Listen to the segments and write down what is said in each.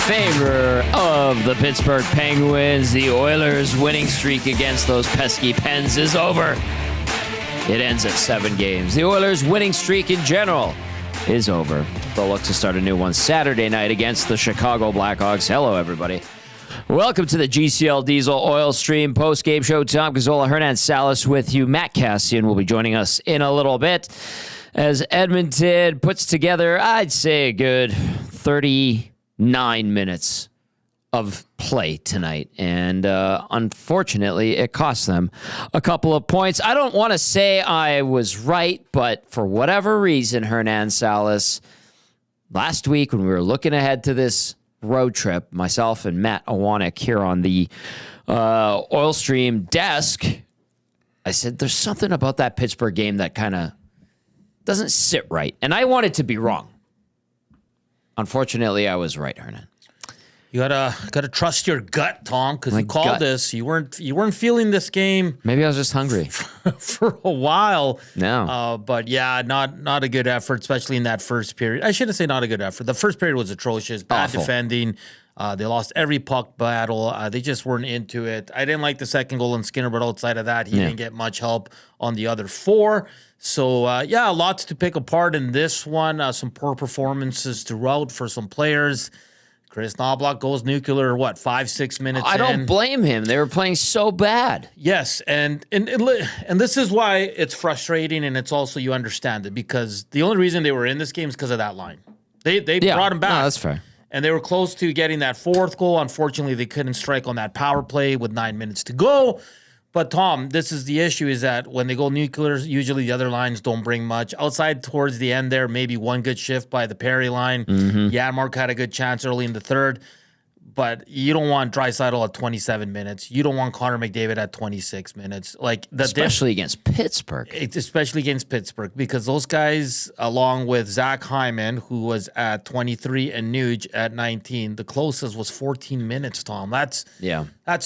favor of the Pittsburgh Penguins. The Oilers' winning streak against those pesky Pens is over. It ends at 7 games. The Oilers' winning streak in general is over. They'll look to start a new one Saturday night against the Chicago Blackhawks. Hello, everybody. Welcome to the GCL Diesel Oil Stream post-game show. Tom Gazzola, Hernan, Salas with you. Matt Cassian will be joining us in a little bit as Edmonton puts together, I'd say, a good 39 minutes of play tonight. And unfortunately, it cost them a couple of points. I don't want to say I was right, but for whatever reason, Hernan, Salas, last week when we were looking ahead to this road trip, myself and Matt Owanek here on the Oil Stream desk, I said, there's something about that Pittsburgh game that kind of doesn't sit right. And I wanted to be wrong. Unfortunately, I was right, Hernan. You gotta trust your gut, Tom, because you called this. You weren't feeling this game. Maybe I was just hungry for a while. No, but yeah, not a good effort, especially in that first period. I shouldn't say not a good effort. The first period was atrocious. Bad Awful. Defending. They lost every puck battle. They just weren't into it. I didn't like the second goal in Skinner, but outside of that, he didn't get much help on the other four. So, lots to pick apart in this one. Some poor performances throughout for some players. Kris Knoblauch goes nuclear, 5-6 minutes in? I don't blame him. They were playing so bad. Yes, and this is why it's frustrating, and it's also, you understand it, because the only reason they were in this game is because of that line. They brought him back. No, that's fair. And they were close to getting that fourth goal. Unfortunately, they couldn't strike on that power play with 9 minutes to go. But, Tom, this is the issue, is that when they go nuclear, usually the other lines don't bring much. Outside towards the end there, maybe one good shift by the Perry line. Mark had a good chance early in the third. But you don't want Draisaitl at 27 minutes. You don't want Connor McDavid at 26 minutes. Especially against Pittsburgh. Especially against Pittsburgh, because those guys, along with Zach Hyman, who was at 23, and Nuge at 19, the closest was 14 minutes, Tom. That's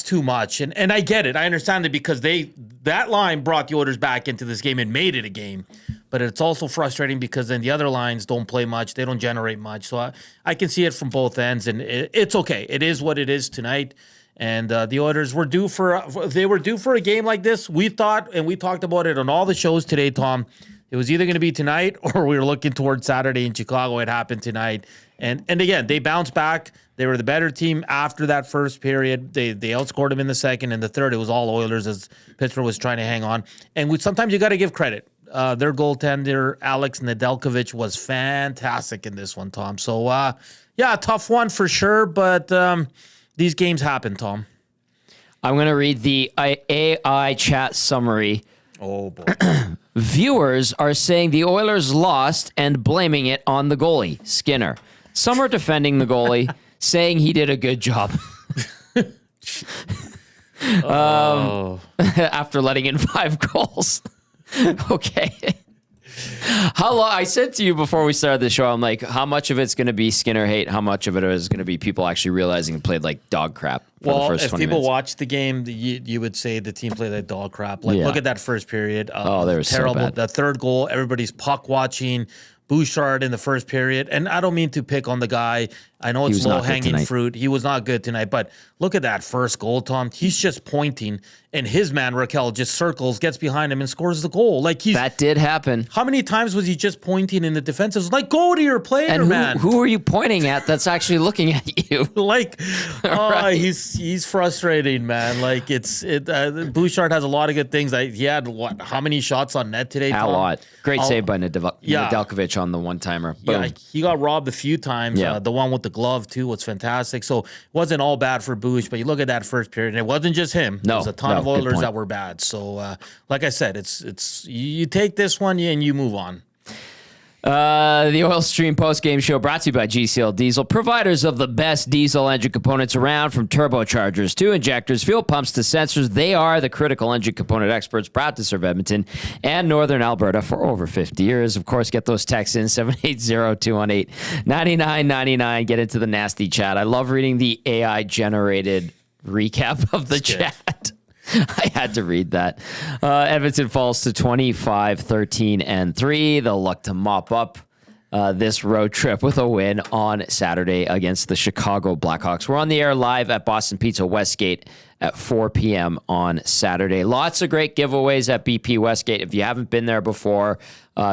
too much. And I get it. I understand it, because that line brought the Oilers back into this game and made it a game. But it's also frustrating because then the other lines don't play much. They don't generate much. So I can see it from both ends, and it's okay. It is what it is tonight. And the Oilers were due for a game like this. We thought, and we talked about it on all the shows today, Tom, it was either going to be tonight or we were looking towards Saturday in Chicago. It happened tonight. And again, they bounced back. They were the better team after that first period. They outscored them in the second. And the third, it was all Oilers as Pittsburgh was trying to hang on. And sometimes you got to give credit. Their goaltender, Alex Nedeljkovic, was fantastic in this one, Tom. So, a tough one for sure, but these games happen, Tom. I'm going to read the AI chat summary. Oh, boy. Viewers are saying the Oilers lost and blaming it on the goalie, Skinner. Some are defending the goalie, saying he did a good job. After letting in 5 goals. Okay. How long? I said to you before we started the show, I'm like, how much of it's going to be Skinner hate? How much of it is going to be people actually realizing it played like dog crap for the first 20 minutes? If people watched the game, you would say the team played like dog crap. Look at that first period. They were terrible. So bad. The third goal, everybody's puck watching. Bouchard in the first period. And I don't mean to pick on the guy. I know it's low-hanging fruit. He was not good tonight. But look at that first goal, Tom. He's just pointing, and his man, Raquel, just circles, gets behind him, and scores the goal. That did happen. How many times was he just pointing in the defense? It was like, go to your player, man. Who are you pointing at that's actually looking at you? Right. He's frustrating, man. Bouchard has a lot of good things. He had, how many shots on net today, Tom? A lot. Great save by Nedeljkovic on the one-timer. Boom. Yeah, he got robbed a few times. The one with the glove, too, was fantastic. So it wasn't all bad for Bouch, but you look at that first period, and it wasn't just him. There was a ton of Oilers that were bad. So, like I said, it's you take this one and you move on. The Oil Stream post-game show brought to you by GCL Diesel, providers of the best diesel engine components around, from turbochargers to injectors, fuel pumps to sensors. They are the critical engine component experts, proud to serve Edmonton and Northern Alberta for over 50 years. Of course, get those texts in, 780-218-9999. Get into the nasty chat. I love reading the AI-generated recap of the chat. I had to read that. Edmonton falls to 25-13-3. They'll look to mop up this road trip with a win on Saturday against the Chicago Blackhawks. We're on the air live at Boston Pizza Westgate at 4 p.m. on Saturday. Lots of great giveaways at BP Westgate. If you haven't been there before,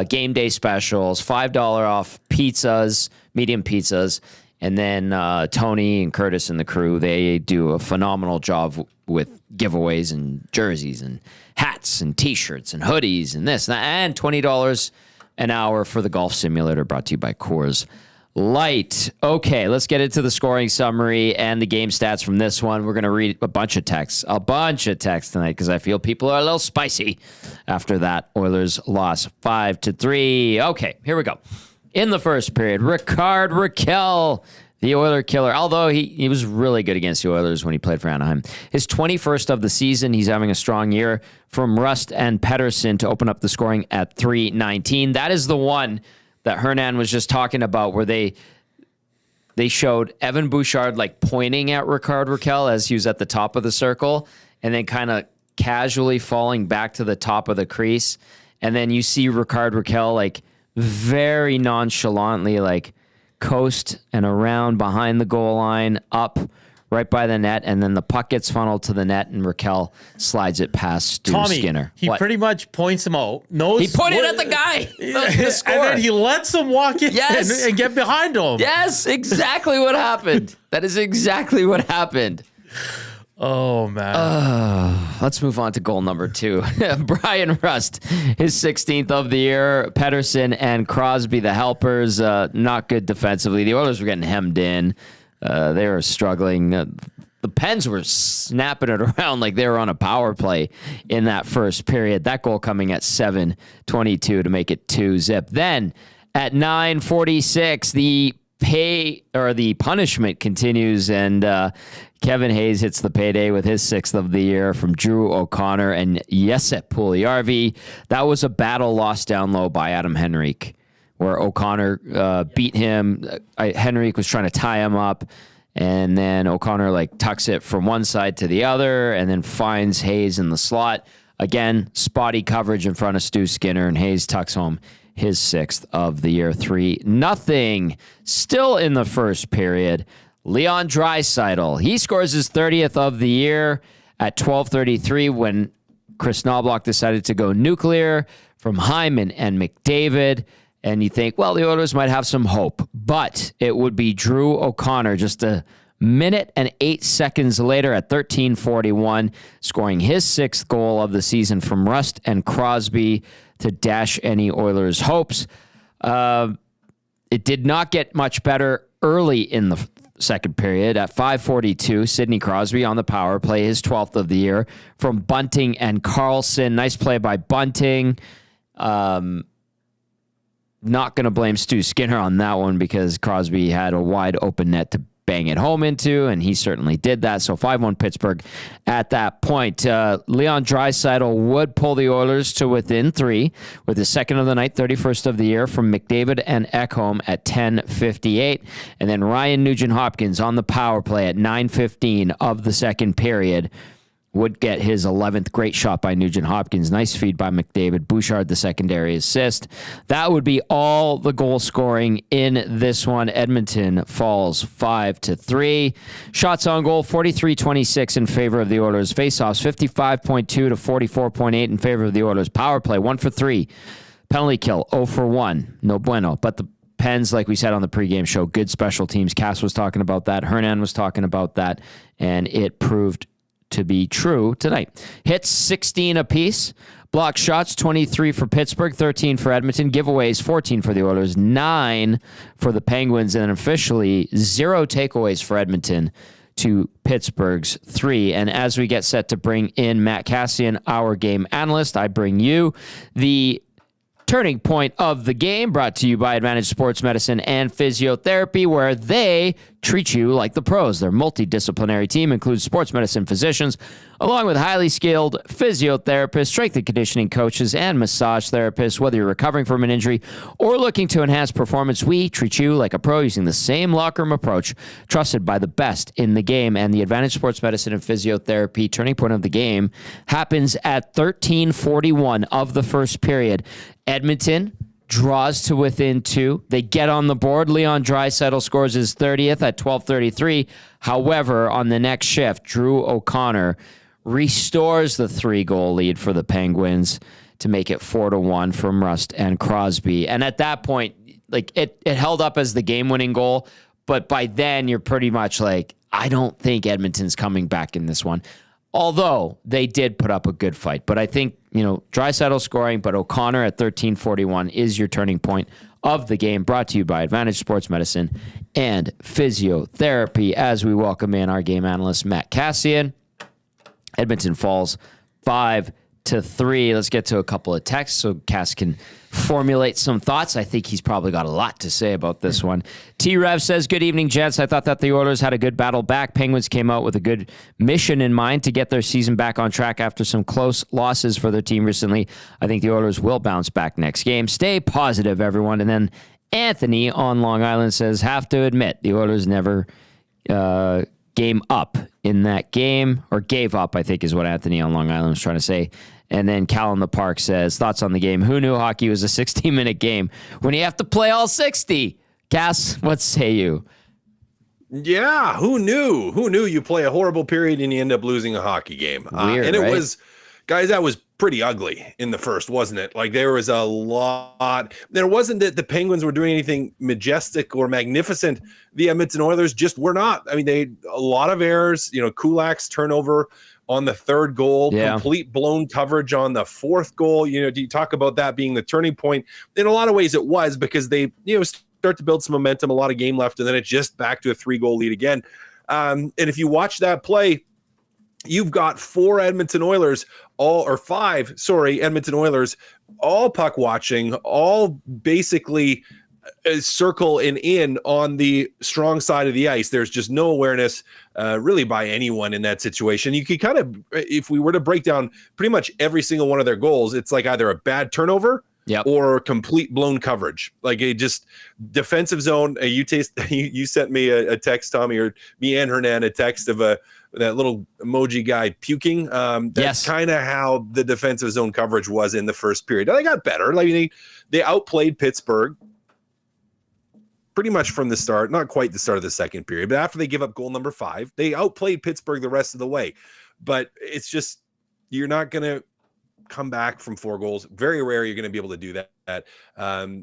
game day specials, $5 off pizzas, medium pizzas. And then Tony and Curtis and the crew, they do a phenomenal job with giveaways and jerseys and hats and T-shirts and hoodies and this and that. And $20 an hour for the golf simulator, brought to you by Coors Light. Okay, let's get into the scoring summary and the game stats from this one. We're going to read a bunch of texts tonight because I feel people are a little spicy after that Oilers loss 5-3. Okay, here we go. In the first period, Rickard Rakell, the Oiler killer, although he was really good against the Oilers when he played for Anaheim. His 21st of the season, he's having a strong year. From Rust and Pettersson to open up the scoring at 3:19. That is the one that Hernan was just talking about where they showed Evan Bouchard like pointing at Rickard Rakell as he was at the top of the circle and then kind of casually falling back to the top of the crease. And then you see Rickard Rakell like very nonchalantly like coast and around behind the goal line, up right by the net, and then the puck gets funneled to the net, and Rakell slides it past Stu Skinner. He pretty much points him out. He pointed at the guy. The and then he lets him walk in and get behind him. Yes, exactly what happened. That is exactly what happened. Oh, man. Let's move on to goal number 2. Brian Rust, his 16th of the year. Pettersson and Crosby, the helpers, not good defensively. The Oilers were getting hemmed in. They were struggling. The Pens were snapping it around like they were on a power play in that first period. That goal coming at 7:22 to make it 2-0. Then at 9:46, the punishment continues, and Kevin Hayes hits the payday with his 6th of the year from Drew O'Connor and Jesse Puljujärvi. That was a battle lost down low by Adam Henrique, where O'Connor beat him. Henrique was trying to tie him up, and then O'Connor like tucks it from one side to the other and then finds Hayes in the slot. Again, spotty coverage in front of Stu Skinner, and Hayes tucks home his 6th of the year, 3-0. Still in the first period, Leon Draisaitl, he scores his 30th of the year at 12:33 when Kris Knoblauch decided to go nuclear from Hyman and McDavid. And you think, well, the Oilers might have some hope, but it would be Drew O'Connor just a minute and 8 seconds later at 13:41, scoring his 6th goal of the season from Rust and Crosby to dash any Oilers' hopes. It did not get much better early in the second period. At 5:42, Sidney Crosby on the power play, his 12th of the year from Bunting and Carlson. Nice play by Bunting. Not going to blame Stu Skinner on that one because Crosby had a wide open net to bang it home into, and he certainly did that. So 5-1 Pittsburgh at that point. Leon Draisaitl would pull the Oilers to within 3 with his 2nd of the night, 31st of the year from McDavid and Ekholm at 10:58. And then Ryan Nugent-Hopkins on the power play at 9:15 of the second period would get his 11th. Great shot by Nugent-Hopkins. Nice feed by McDavid. Bouchard, the secondary assist. That would be all the goal scoring in this one. Edmonton falls 5-3. Shots on goal, 43-26 in favor of the Oilers. Faceoffs, 55.2 to 44.8 in favor of the Oilers. Power play, 1 for 3. Penalty kill, 0 for 1. No bueno. But the Pens, like we said on the pregame show, good special teams. Cass was talking about that. Hernan was talking about that. And it proved to be true tonight. Hits 16 apiece. Block shots 23 for Pittsburgh, 13 for Edmonton. Giveaways 14 for the Oilers, 9 for the Penguins, and officially 0 takeaways for Edmonton to Pittsburgh's 3. And as we get set to bring in Matt Cassian, our game analyst, I bring you the turning point of the game, brought to you by Advantage Sports Medicine and Physiotherapy, where they treat you like the pros. Their multidisciplinary team includes sports medicine physicians, along with highly skilled physiotherapists, strength and conditioning coaches, and massage therapists. Whether you're recovering from an injury or looking to enhance performance, we treat you like a pro using the same locker room approach trusted by the best in the game. And the Advantage Sports Medicine and Physiotherapy turning point of the game happens at 13:41 of the first period. Edmonton draws to within 2. They get on the board. Leon Draisaitl scores his 30th at 12:33. However, on the next shift, Drew O'Connor restores the 3-goal lead for the Penguins to make it 4-1 from Rust and Crosby. And at that point, like it held up as the game-winning goal, but by then you're pretty much like, I don't think Edmonton's coming back in this one. Although they did put up a good fight. But I think, Draisaitl scoring, but O'Connor at 13:41 is your turning point of the game, brought to you by Advantage Sports Medicine and Physiotherapy, as we welcome in our game analyst, Matt Cassian. Edmonton falls 5-3. Let's get to a couple of texts so Cass can formulate some thoughts. I think he's probably got a lot to say about this one. T-Rev says, good evening, gents. I thought that the Oilers had a good battle back. Penguins came out with a good mission in mind to get their season back on track after some close losses for their team recently. I think the Oilers will bounce back next game. Stay positive, everyone. And then Anthony on Long Island says, have to admit, the Oilers never game up in that game, or gave up, I think is what Anthony on Long Island was trying to say. And then Cal in the Park says, thoughts on the game. Who knew hockey was a 16-minute game when you have to play all 60? Cass, what say you? Yeah, who knew? Who knew you play a horrible period and you end up losing a hockey game? Weird, and it right? was, guys, that was pretty ugly in the first, wasn't it? Like there was a lot. There wasn't that the Penguins were doing anything majestic or magnificent. The Edmonton Oilers just were not. I mean, they a lot of errors. Kulak's turnover on the 3rd goal, complete blown coverage on the 4th goal. Do you talk about that being the turning point? In a lot of ways it was, because they, start to build some momentum, a lot of game left, and then it's just back to a 3-goal lead again. And if you watch that play, you've got 5 Edmonton Oilers, Edmonton Oilers, all puck watching, all basically circle and in on the strong side of the ice. There's just no awareness really by anyone in that situation. You could kind of, if we were to break down pretty much every single one of their goals, it's like either a bad turnover or complete blown coverage. Like a just defensive zone. You sent me a text, Tommy, or me and Hernan, a text of that little emoji guy puking. That's kind of how the defensive zone coverage was in the first period. They got better. Like they outplayed Pittsburgh pretty much from the start, not quite the start of the second period, but after they give up goal number 5, they outplayed Pittsburgh the rest of the way. But it's just, you're not going to come back from 4 goals. Very rare you're going to be able to do that.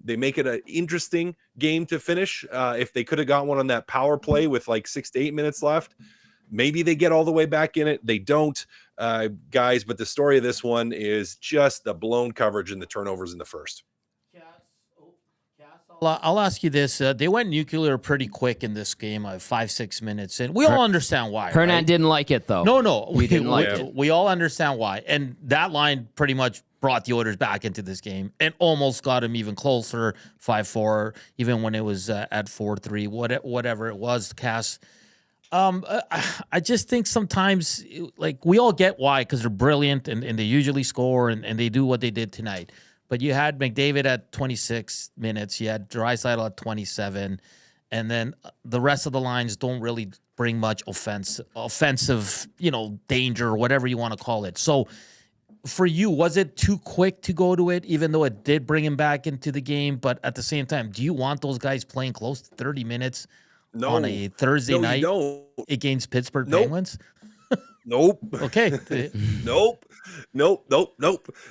They make it an interesting game to finish. If they could have got one on that power play with like 6 to 8 minutes left, maybe they get all the way back in it. They don't, guys, but the story of this one is just the blown coverage and the turnovers in the first. I'll ask you this. They went nuclear pretty quick in this game, 5-6 minutes in. We all understand why. Hernan right? didn't like it, though. No. We didn't like it. We all understand why. And that line pretty much brought the Oilers back into this game and almost got them even closer, 5-4, even when it was at 4-3, whatever it was, Cass. I just think sometimes, like, we all get why, because they're brilliant and they usually score and they do what they did tonight. But you had McDavid at 26 minutes. You had Draisaitl at 27. And then the rest of the lines don't really bring much offensive, danger or whatever you want to call it. So for you, was it too quick to go to it, even though it did bring him back into the game? But at the same time, do you want those guys playing close to 30 minutes on a Thursday night against Pittsburgh Penguins? Nope. Okay. Nope. No,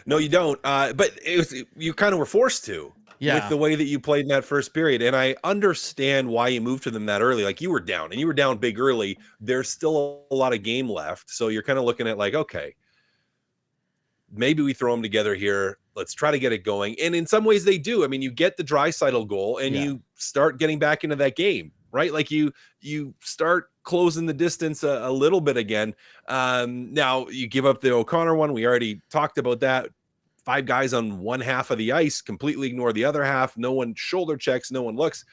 you don't. But you kind of were forced to with the way that you played in that first period. And I understand why you moved to them that early. Like, you were down and you were down big early. There's still a lot of game left. So you're kind of looking at like, okay, maybe we throw them together here. Let's try to get it going. And in some ways they do. I mean, you get the Draisaitl goal and you start getting back into that game, right? Like you start closing the distance a little bit again. Now you give up the O'Connor one. We already talked about that. 5 guys on one half of the ice, completely ignore the other half. No one shoulder checks. No one looks.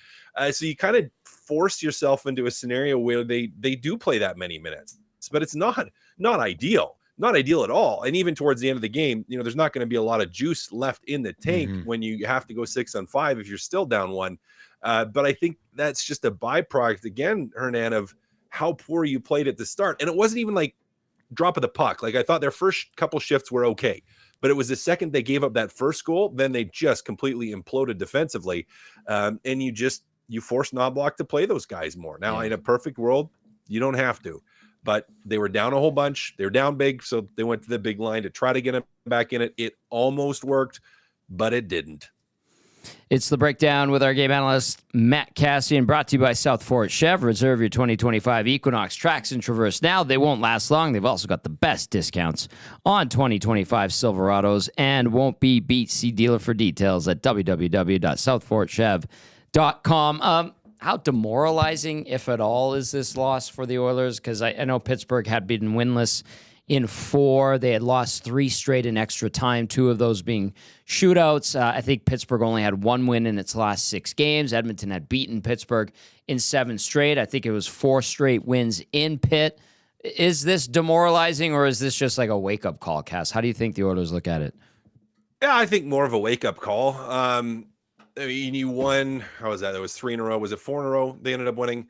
So you kind of force yourself into a scenario where they do play that many minutes, but it's not ideal. Not ideal at all. And even towards the end of the game, there's not going to be a lot of juice left in the tank when you have to go 6 on 5 if you're still down 1. But I think that's just a byproduct, again, Hernan, of how poor you played at the start. And it wasn't even like drop of the puck. Like, I thought their first couple shifts were okay, But it was the second they gave up that first goal, then they just completely imploded defensively. And you force Knoblauch to play those guys more. Now, in a perfect world, you don't have to. But they were down a whole bunch. They were down big, so they went to the big line to try to get him back in it. It almost worked, but it didn't. It's the breakdown with our game analyst, Matt Cassian, brought to you by South Fort Chev. Reserve your 2025 Equinox tracks in Traverse now. They won't last long. They've also got the best discounts on 2025 Silverados and won't be beat. See dealer for details at www.southfortchev.com. How demoralizing, if at all, is this loss for the Oilers? Because I know Pittsburgh had been winless in 4. They had lost 3 straight in extra time, 2 of those being shootouts. I think Pittsburgh only had 1 win in its last 6 games. Edmonton had beaten Pittsburgh in 7 straight. I think it was 4 straight wins in Pitt. Is this demoralizing, or is this just like a wake-up call, Cass? How do you think the Oilers look at it? Yeah, I think more of a wake-up call. I mean, you won. How was that? That was 3 in a row. Was it 4 in a row? They ended up winning.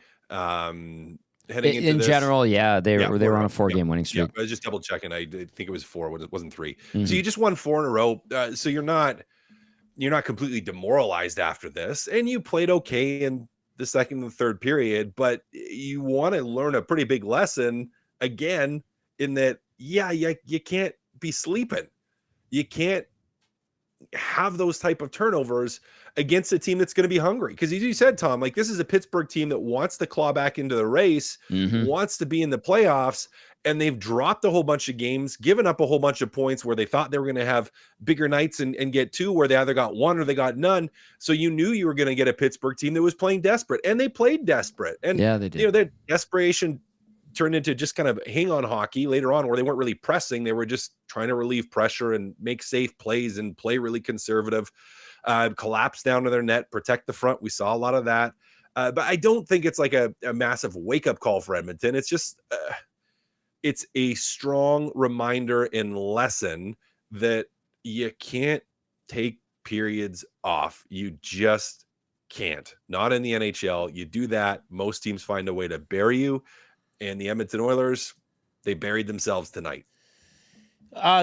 Heading into in this. General, yeah, they were on a 4-game winning streak. I was just double checking. I think it was 4. It wasn't 3. So you just won 4 in a row. So you're not completely demoralized after this, and you played okay in the second and third period. But you want to learn a pretty big lesson again in that. Yeah, you can't be sleeping. You can't have those type of turnovers against a team that's going to be hungry. Because as you said, Tom, like, this is a Pittsburgh team that wants to claw back into the race, wants to be in the playoffs, and they've dropped a whole bunch of games, given up a whole bunch of points where they thought they were going to have bigger nights and get 2 where they either got 1 or they got none. So you knew you were going to get a Pittsburgh team that was playing desperate, and they played desperate. And yeah, they did. Their desperation turned into just kind of hang on hockey later on, where they weren't really pressing. They were just trying to relieve pressure and make safe plays and play really conservative, collapse down to their net, protect the front. We saw a lot of that. But I don't think it's like a massive wake-up call for Edmonton. It's just it's a strong reminder and lesson that you can't take periods off. You just can't. Not in the NHL. You do that, most teams find a way to bury you. And the Edmonton Oilers, they buried themselves tonight.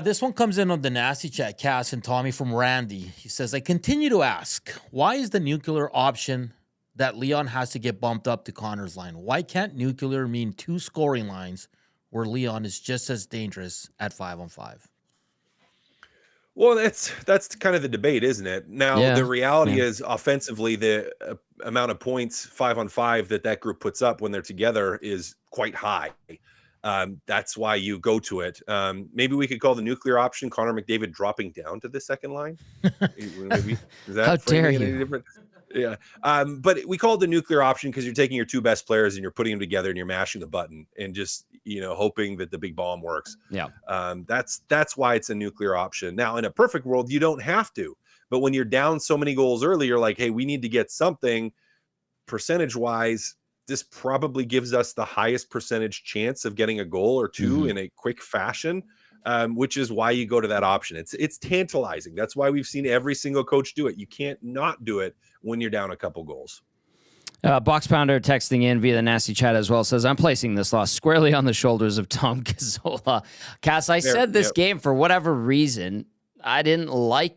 This one comes in on the nasty chat, Cass and Tommy from Randy. He says, I continue to ask, why is the nuclear option that Leon has to get bumped up to Connor's line? Why can't nuclear mean 2 scoring lines where Leon is just as dangerous at 5-on-5? Well, that's kind of the debate, isn't it? Now, the reality is, offensively, the amount of points 5-on-5 that group puts up when they're together is quite high. That's why you go to it. Maybe we could call the nuclear option Connor McDavid dropping down to the second line. Maybe, is that how dare you? Different? Yeah. But we call it the nuclear option because you're taking your 2 best players and you're putting them together and you're mashing the button and just, hoping that the big bomb works. Yeah. That's why it's a nuclear option. Now, in a perfect world, you don't have to. But when you're down so many goals early, you're like, hey, we need to get something. Percentage-wise, this probably gives us the highest percentage chance of getting a goal or 2 in a quick fashion, which is why you go to that option. It's tantalizing. That's why we've seen every single coach do it. You can't not do it when you're down a couple goals. Box Pounder texting in via the nasty chat as well says, I'm placing this loss squarely on the shoulders of Tom Gazzola. Cass, I said this game, for whatever reason, I didn't like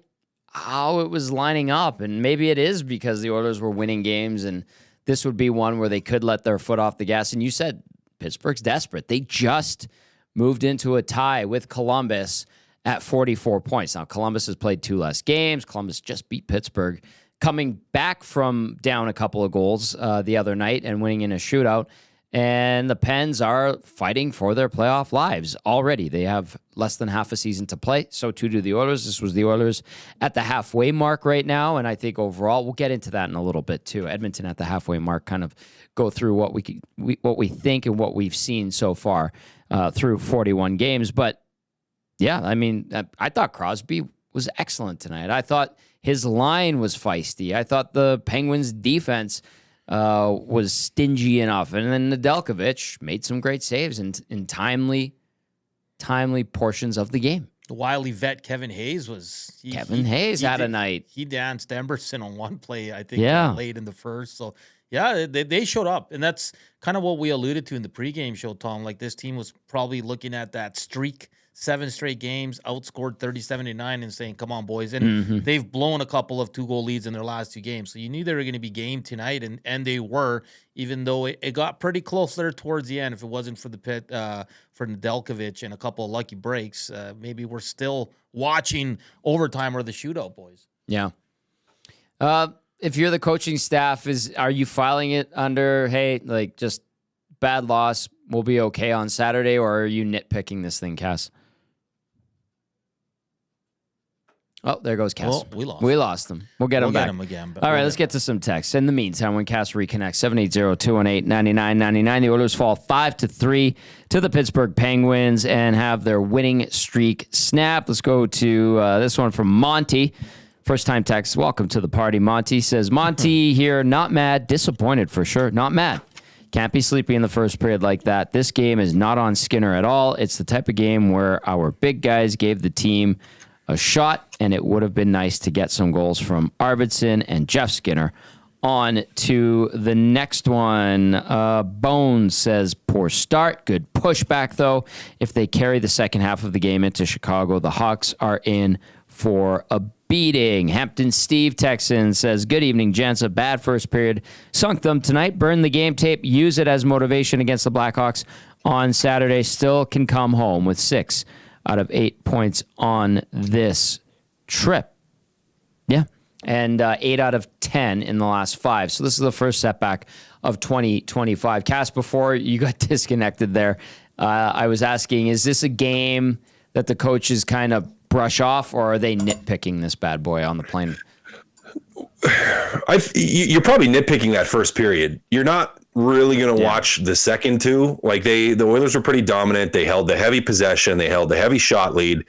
how it was lining up. And maybe it is because the Oilers were winning games, and this would be one where they could let their foot off the gas. And you said Pittsburgh's desperate. They just moved into a tie with Columbus at 44 points. Now, Columbus has played 2 less games. Columbus just beat Pittsburgh, coming back from down a couple of goals the other night and winning in a shootout. And the Pens are fighting for their playoff lives already. They have less than half a season to play. So too do the Oilers. This was the Oilers at the halfway mark right now. And I think overall, we'll get into that in a little bit too. Edmonton at the halfway mark, kind of go through what we think and what we've seen so far through 41 games. But yeah, I mean, I thought Crosby was excellent tonight. I thought his line was feisty. I thought the Penguins' defense was stingy enough. And then Nedeljkovic made some great saves in timely portions of the game. The wily vet Kevin Hayes had a night. He danced Emerson on one play, I think, late in the first. So, yeah, they showed up. And that's kind of what we alluded to in the pregame show, Tom. Like, this team was probably looking at that streak 7 straight games, outscored 30-79 and saying, come on, boys. And they've blown a couple of 2-goal leads in their last 2 games. So you knew they were going to be game tonight, and they were, even though it got pretty close there towards the end. If it wasn't for the pit, for Nedeljkovic and a couple of lucky breaks, maybe we're still watching overtime or the shootout, boys. Yeah. If you're the coaching staff, are you filing it under, hey, like just bad loss, we'll be okay on Saturday, or are you nitpicking this thing, Cass? Oh, there goes Cass. Well, we lost him. We'll get him back. All right, let's get to some texts. In the meantime, when Cass reconnects, 780-218-9999. The Oilers fall 5-3 to the Pittsburgh Penguins and have their winning streak snapped. Let's go to this one from Monty. First-time text. Welcome to the party, Monty. Says, Monty here, not mad, disappointed for sure. Not mad. Can't be sleepy in the first period like that. This game is not on Skinner at all. It's the type of game where our big guys gave the team a shot, and it would have been nice to get some goals from Arvidsson and Jeff Skinner. On to the next one. Bones says, poor start. Good pushback, though. If they carry the second half of the game into Chicago, the Hawks are in for a beating. Hampton Steve Texan says, good evening, gents. A bad first period. Sunk them tonight. Burn the game tape. Use it as motivation against the Blackhawks on Saturday. Still can come home with 6 out of 8 points on this trip. Yeah. And 8 out of 10 in the last 5. So this is the first setback of 2025. Cass, before you got disconnected there, I was asking, is this a game that the coaches kind of brush off, or are they nitpicking this bad boy on the plane? You're probably nitpicking that first period. You're not really going to watch the second 2. Like the Oilers were pretty dominant. They held the heavy possession. They held the heavy shot lead.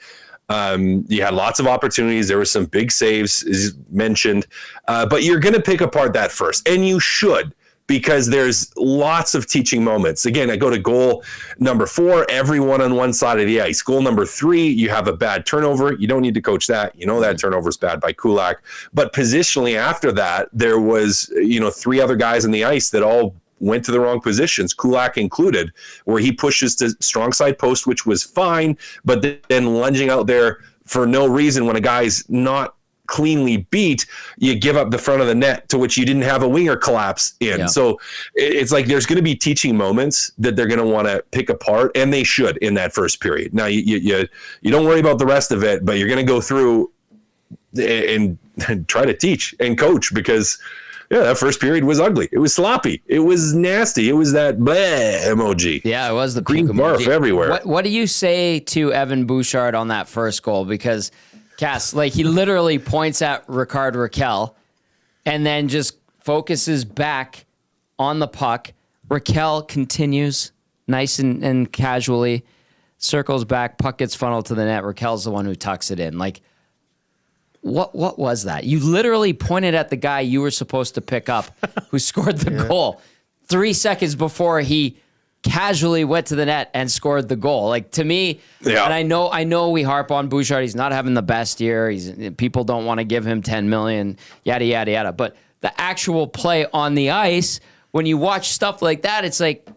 You had lots of opportunities. There were some big saves, as mentioned, but you're going to pick apart that first, and you should, because there's lots of teaching moments. Again, I go to goal number 4, everyone on one side of the ice. Goal number 3, you have a bad turnover. You don't need to coach that. You know that turnover is bad by Kulak. But positionally after that, there was 3 other guys on the ice that all went to the wrong positions, Kulak included, where he pushes to strong side post, which was fine, but then lunging out there for no reason when a guy's not cleanly beat, you give up the front of the net, to which you didn't have a winger collapse in. Yeah. So it's like there's going to be teaching moments that they're going to want to pick apart, and they should in that first period. Now, you don't worry about the rest of it, but you're going to go through and try to teach and coach, because that first period was ugly. It was sloppy. It was nasty. It was that bleh emoji. Yeah, it was the green barf everywhere. What do you say to Evan Bouchard on that first goal? Because Cass, like, he literally points at Rickard Rakell and then just focuses back on the puck. Rakell continues nice and casually, circles back, puck gets funneled to the net. Rakell's the one who tucks it in. Like, what was that? You literally pointed at the guy you were supposed to pick up who scored the goal 3 seconds before he casually went to the net and scored the goal. Like, to me, and I know we harp on Bouchard. He's not having the best year. People don't want to give him $10 million, yada, yada, yada. But the actual play on the ice, when you watch stuff like that, it's like,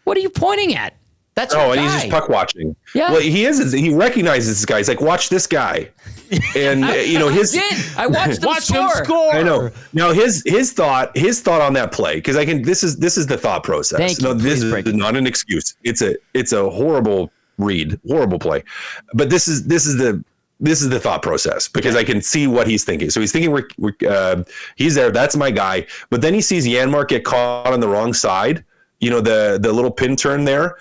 what are you pointing at? That's and he's just puck watching. Yeah. Well, he recognizes this guy. He's like, watch this guy. And I watched him score. I know. Now his thought on that play, because this is the thought process. This is not an excuse. It's a horrible read, horrible play. But this is the thought process, because I can see what he's thinking. So he's thinking he's there. That's my guy. But then he sees Janmark get caught on the wrong side. The little pin turn there.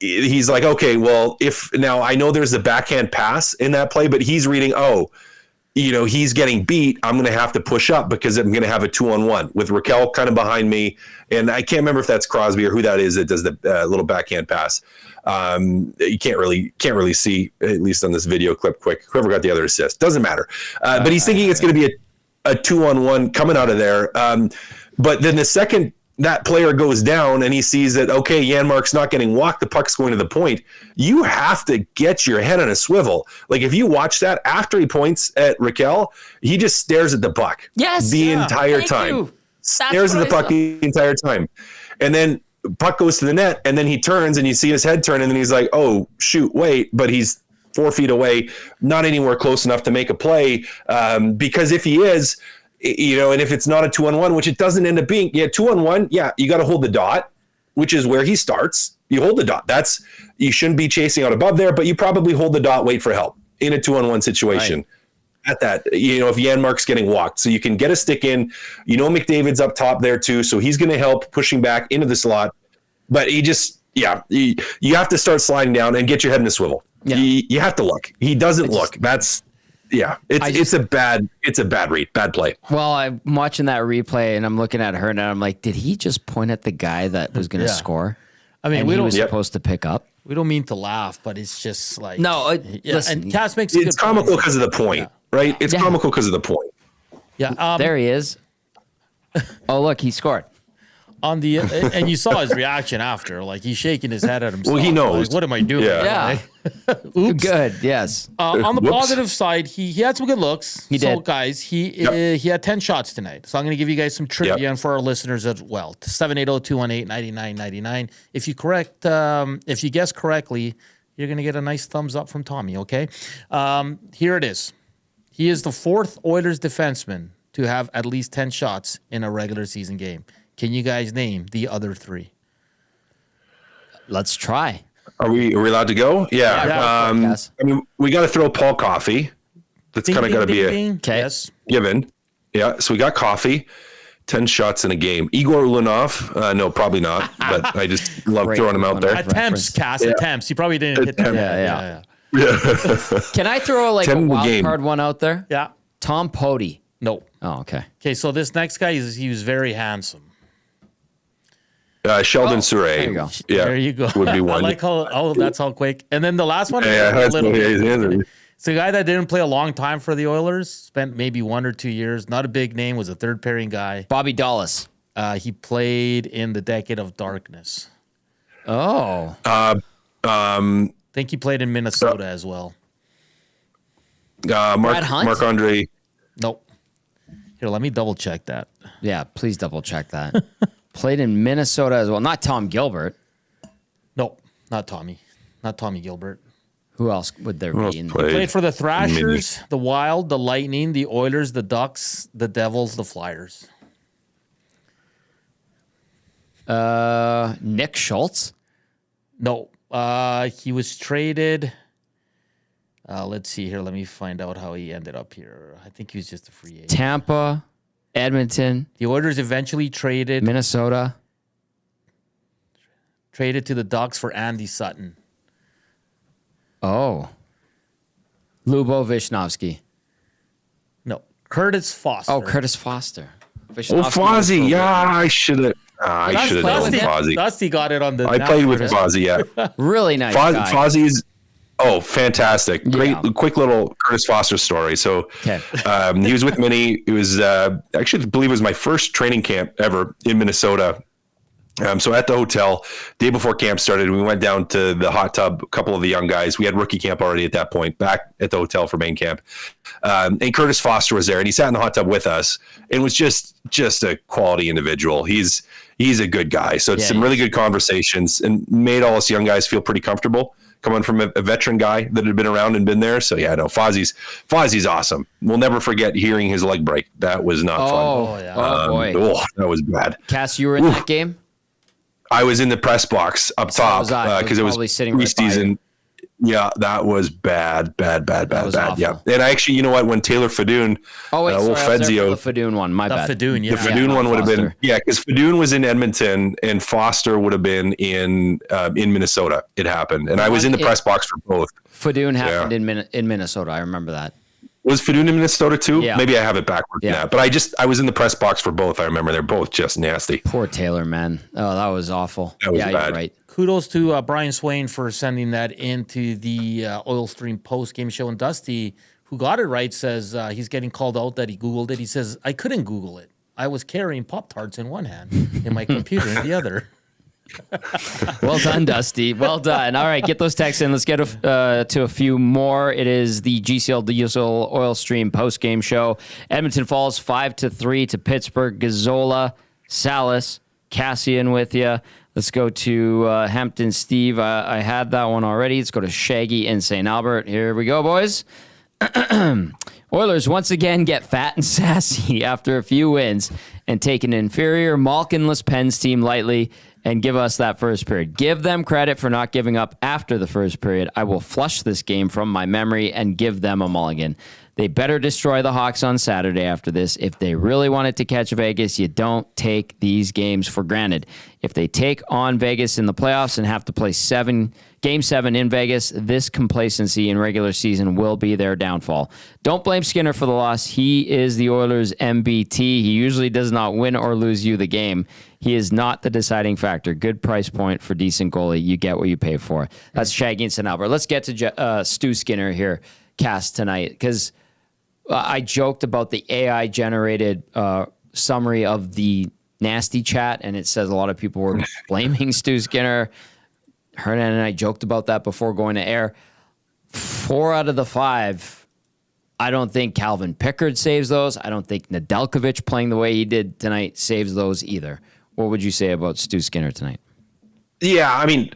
He's like, okay, well, now I know there's a backhand pass in that play, but he's reading, he's getting beat. I'm going to have to push up because I'm going to have a 2-on-1 with Rakell kind of behind me. And I can't remember if that's Crosby or who that is that does the little backhand pass. You can't really see, at least on this video clip quick, whoever got the other assist. Doesn't matter. But he's thinking it's going to be a 2-on-1 coming out of there. But then the second that player goes down and he sees that, okay, Janmark's not getting walked, the puck's going to the point, you have to get your head on a swivel. Like, if you watch that, after he points at Rakell, he just stares at the puck the entire time. Stares at the puck the entire time. And then puck goes to the net, and then he turns, and you see his head turn, and then he's like, "Oh shoot, wait!" But he's 4 feet away, not anywhere close enough to make a play. Because if he is, and if it's not a 2-on-1, which it doesn't end up being, 2-on-1, you got to hold the dot, which is where he starts. You hold the dot. You shouldn't be chasing out above there, but you probably hold the dot, wait for help in a 2-on-1 situation. Right. At that, if Janmark's getting walked, so you can get a stick in. McDavid's up top there too, so he's going to help pushing back into the slot. But he just, you have to start sliding down and get your head in the swivel. Yeah. You have to look. He doesn't look. That's it's a bad read, bad play. Well, I'm watching that replay and I'm looking at Hernan. I'm like, did he just point at the guy that was going to score? I mean, we was supposed to pick up. We don't mean to laugh, but it's just like listen, and Cass makes it's comical because of the point, right? It's comical because of the point. Yeah, there he is. Oh, look, he scored. On the and you saw his reaction after, like he's shaking his head at himself. Well, he knows. Like, what am I doing? Yeah. Oops. Good. Yes. On the positive side, he had some good looks. He did. Guys, he had 10 shots tonight. So I'm going to give you guys some trivia and for our listeners as well. 780-218-9999. If you guess correctly, you're going to get a nice thumbs up from Tommy. Okay. Here it is. He is the 4th Oilers defenseman to have at least 10 shots in a regular season game. Can you guys name the other 3? Let's try. Are we allowed to go? Yeah. I mean, we got to throw Paul Coffey. That's kind of got to be a given. Yeah. So we got Coffey, 10 shots in a game. Igor Ulanov. No, probably not. But I just love throwing him out there. Attempts, Cass. Attempts. He probably didn't hit them. Yeah. Can I throw like a wild card one out there? Yeah. Tom Pody. No. Oh, okay. Okay. So this next guy he was very handsome. Sheldon Surrey. There you go. Yeah, there you go. Would be one. I like how that's all quick. And then the last one. It's a guy that didn't play a long time for the Oilers. Spent maybe 1 or 2 years. Not a big name. Was a third pairing guy. Bobby Dallas. He played in the Decade of Darkness. Oh. I think he played in Minnesota as well. Marc-Andre. Nope. Here, let me double check that. Yeah, please double check that. Played in Minnesota as well. Not Tom Gilbert. No, not Tommy. Not Tommy Gilbert. Who else would there be? He played for the Thrashers, the Wild, the Lightning, the Oilers, the Ducks, the Devils, the Flyers. Nick Schultz? No. He was traded. Let's see here. Let me find out how he ended up here. I think he was just a free agent. Tampa, Edmonton. The Oilers eventually traded. Minnesota. Traded to the Ducks for Andy Sutton. Oh. Lubo Vishnowsky. No. Curtis Foster. Oh, Curtis Foster. Fozzie. Yeah, I should have. I should have known Fozzie. Dusty got it on the. I played with Fozzie. Yeah. Really nice guy. Fozzie's. Oh, fantastic. Great, quick little Curtis Foster story. So he was with Minnie. It was actually, I believe it was my first training camp ever in Minnesota. So at the hotel, day before camp started, we went down to the hot tub, a couple of the young guys. We had rookie camp already at that point, back at the hotel for main camp. And Curtis Foster was there, and he sat in the hot tub with us and was just a quality individual. He's a good guy. So it's some really good conversations and made all us young guys feel pretty comfortable coming from a veteran guy that had been around and been there. So Fozzie's awesome. We'll never forget hearing his leg break. That was not fun. Oh boy. That was bad. Cass, you were in that game? I was in the press box up top because it was preseason. Yeah, that was bad. Awful. Yeah, and actually, you know what? When Taylor Fadoon, Fedzio, the Fadoon one, my bad. The Fadoon one would have been because Fadoon was in Edmonton and Foster would have been in Minnesota. It happened, and I was in the press box for both. Fadoon happened in Minnesota. I remember that. Was Fadoon in Minnesota too? Yeah. Maybe I have it backwards now. But I was in the press box for both. I remember they're both just nasty. Poor Taylor, man. Oh, that was awful. That was bad. You're right. Kudos to Brian Swain for sending that into the Oil Stream post-game show. And Dusty, who got it right, says he's getting called out that he Googled it. He says, I couldn't Google it. I was carrying Pop-Tarts in one hand and my computer in the other. Well done, Dusty. Well done. All right, get those texts in. Let's get to a few more. It is the GCL Diesel Oil Stream post-game show. Edmonton falls 5-3 to Pittsburgh. Gazzola, Salas, Cassian with you. Let's go to Hampton Steve. I had that one already. Let's go to Shaggy in St. Albert. Here we go, boys. Oilers once again get fat and sassy after a few wins and take an inferior Malkinless Pens team lightly and give us that first period. Give them credit for not giving up after the first period. I will flush this game from my memory and give them a mulligan. They better destroy the Hawks on Saturday after this. If they really wanted to catch Vegas, you don't take these games for granted. If they take on Vegas in the playoffs and have to play Game 7 in Vegas, this complacency in regular season will be their downfall. Don't blame Skinner for the loss. He is the Oilers' MBT. He usually does not win or lose you the game. He is not the deciding factor. Good price point for decent goalie. You get what you pay for. That's Shaggy and St. Albert. Let's get to Stu Skinner here, Cass, tonight, because I joked about the AI-generated summary of the nasty chat, and it says a lot of people were blaming Stu Skinner. Hernan and I joked about that before going to air. 4 out of the 5, I don't think Calvin Pickard saves those. I don't think Nedeljkovic playing the way he did tonight saves those either. What would you say about Stu Skinner tonight? Yeah, I mean,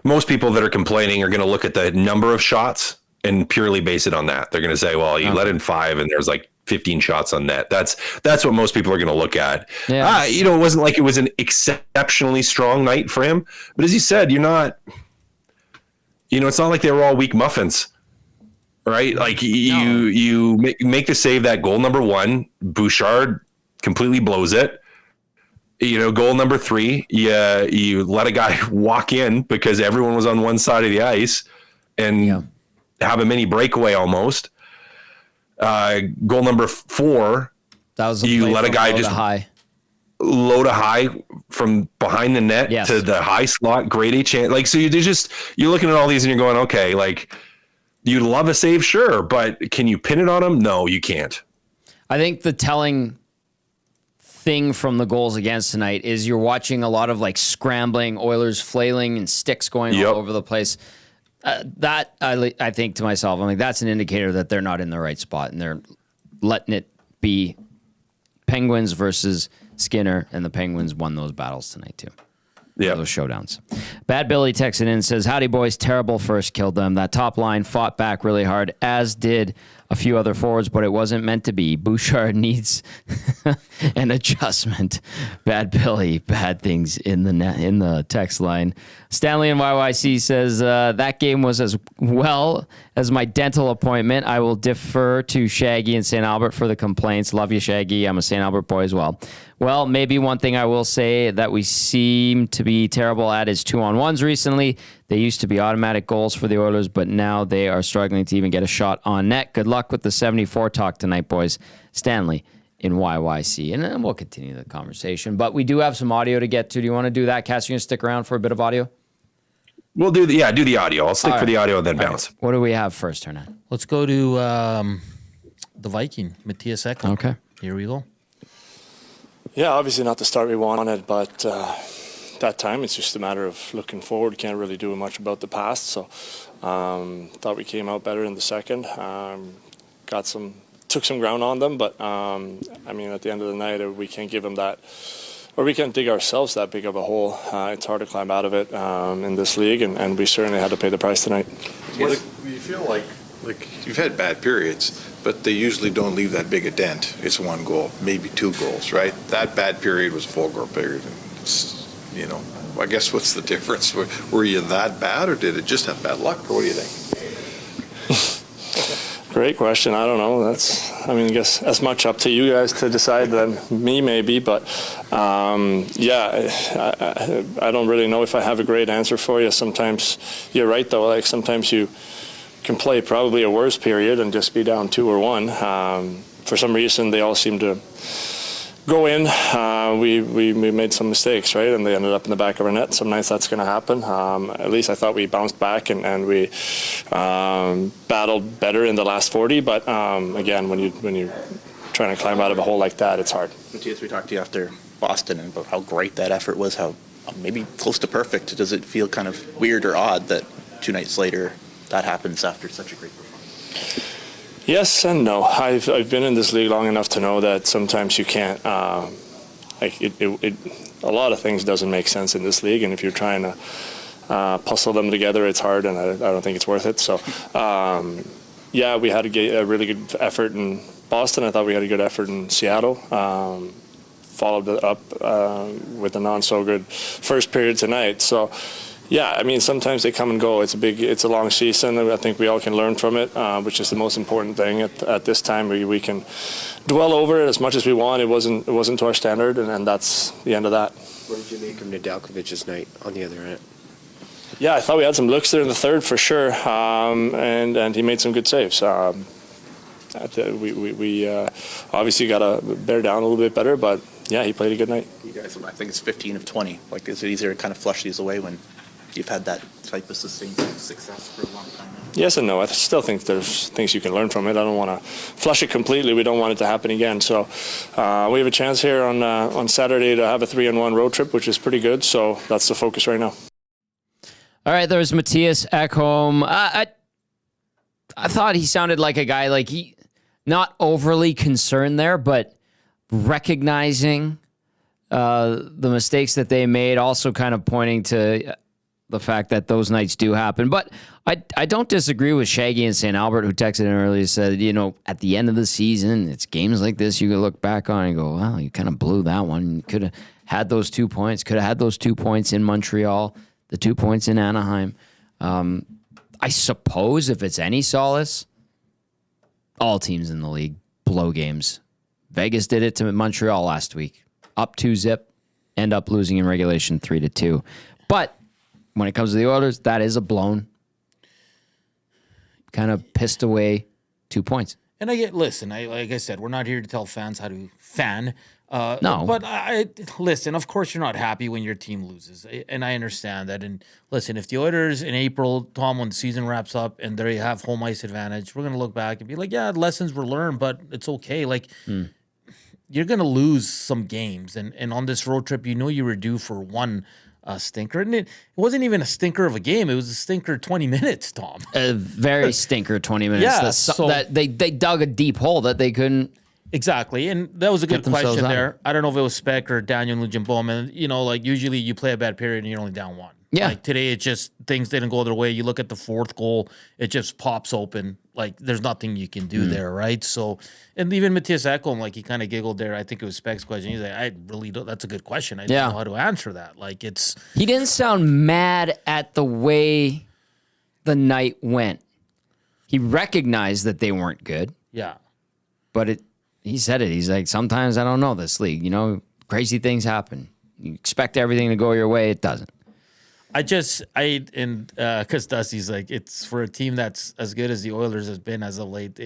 most people that are complaining are going to look at the number of shots and purely base it on that. They're going to say, well, you let in 5 and there's like 15 shots on net. That's what most people are going to look at. Yeah. It wasn't like it was an exceptionally strong night for him. But as you said, you're not, it's not like they were all weak muffins, right? Like you make the save, that goal number 1, Bouchard completely blows it. Goal number 3, you let a guy walk in because everyone was on one side of the ice and have a mini breakaway almost. Goal number 4, that was you let a guy just load a high from behind the net to the high slot, grade A chance. Like, so you're looking at all these and you're going, okay, like, you'd love a save, sure, but can you pin it on him? No, you can't. I think the telling thing from the goals against tonight is you're watching a lot of like scrambling, Oilers flailing and sticks going all over the place. That I think to myself, I'm like, that's an indicator that they're not in the right spot and they're letting it be Penguins versus Skinner, and the Penguins won those battles tonight too. Yeah, those showdowns. Bad Billy texted in and says, "Howdy boys, terrible first, killed them. That top line fought back really hard, as did a few other forwards, but it wasn't meant to be. Bouchard needs an adjustment." Bad Billy, bad things in the text line. Stanley in YYC says, that game was as well as my dental appointment. I will defer to Shaggy and St. Albert for the complaints. Love you, Shaggy. I'm a St. Albert boy as well. Well, maybe one thing I will say that we seem to be terrible at is 2-on-1s recently. They used to be automatic goals for the Oilers, but now they are struggling to even get a shot on net. Good luck with the 74 talk tonight, boys. Stanley in YYC. And then we'll continue the conversation. But we do have some audio to get to. Do you want to do that, Cass? You going to stick around for a bit of audio? We'll do the audio. I'll stick for the audio and then bounce. Right. What do we have first, Hernan? Let's go to the Viking, Mattias Ekholm. Okay. Here we go. Yeah, obviously not the start we wanted, but that time it's just a matter of looking forward. Can't really do much about the past, so thought we came out better in the second. Took some ground on them, but I mean, at the end of the night, we can't give them that, or we can't dig ourselves that big of a hole. It's hard to climb out of it in this league, and we certainly had to pay the price tonight. What do you feel like you've had bad periods, but they usually don't leave that big a dent. It's 1 goal, maybe 2 goals, right? That bad period was a 4-goal period. I guess what's the difference? Were you that bad, or did it just have bad luck, or what do you think? Great question. I don't know. I guess as much up to you guys to decide than me, maybe. But I don't really know if I have a great answer for you. Sometimes you're right, though. Like sometimes you can play probably a worse period and just be down 2 or 1. For some reason, they all seem to go in. We made some mistakes, right? And they ended up in the back of our net. Some nights that's going to happen. At least I thought we bounced back and we battled better in the last 40. But again, when you're trying to climb out of a hole like that, it's hard. Matias, we talked to you after Boston and about how great that effort was, how maybe close to perfect. Does it feel kind of weird or odd that 2 nights later that happens after such a great performance? Yes and no. I've been in this league long enough to know that sometimes you can't a lot of things doesn't make sense in this league, and if you're trying to puzzle them together, it's hard, and I don't think it's worth it. So, we had a really good effort in Boston. I thought we had a good effort in Seattle. Followed it up with a non-so-good first period tonight. So, sometimes they come and go. It's a long season. I think we all can learn from it, which is the most important thing at this time. We can dwell over it as much as we want. It wasn't to our standard, and that's the end of that. What did you make of Nedeljkovic's night on the other end? Yeah, I thought we had some looks there in the third for sure, and he made some good saves. We obviously got to bear down a little bit better, but yeah, he played a good night. You guys, I think it's 15 of 20. Like, is it easier to kind of flush these away when you've had that type of sustained success for a long time now? Yes and no. I still think there's things you can learn from it. I don't want to flush it completely. We don't want it to happen again. So we have a chance here on Saturday to have a 3-1 road trip, which is pretty good. So that's the focus right now. All right, there's Mattias Ekholm. I thought he sounded like a guy, like he not overly concerned there, but recognizing the mistakes that they made, also kind of pointing to the fact that those nights do happen. But I don't disagree with Shaggy in St. Albert, who texted in earlier and said, at the end of the season, it's games like this you can look back on and go, well, you kind of blew that one. You could have had those 2 points, could have had those 2 points in Montreal, the 2 points in Anaheim. I suppose if it's any solace, all teams in the league blow games. Vegas did it to Montreal last week. Up 2-0, end up losing in regulation 3-2. But when it comes to the Oilers, that is a blown, kind of pissed away 2 points. And listen, like I said, we're not here to tell fans how to fan. No. But listen, of course you're not happy when your team loses. And I understand that. And listen, if the Oilers in April, Tom, when the season wraps up and they have home ice advantage, we're going to look back and be like, yeah, lessons were learned, but it's okay. Like, you're going to lose some games. And on this road trip, you were due for one stinker. And it wasn't even a stinker of a game. It was a stinker 20 minutes, Tom. A very stinker 20 minutes. Yeah, that they dug a deep hole that they couldn't. Exactly. And that was a good question out. there. I don't know if it was Speck or Daniel Nugent-Bowman. Usually you play a bad period and you're only down one. Yeah. Like today, it just, things didn't go their way. You look at the fourth goal, it just pops open. Like there's nothing you can do there, right? So, and even Mattias Ekholm, like he kind of giggled there. I think it was Speck's question. He's like, I really don't, that's a good question. I don't know how to answer that. Like He didn't sound mad at the way the night went. He recognized that they weren't good. Yeah. But he said it. He's like, sometimes I don't know this league. Crazy things happen. You expect everything to go your way. It doesn't. Because Dusty's like, it's for a team that's as good as the Oilers has been as of late.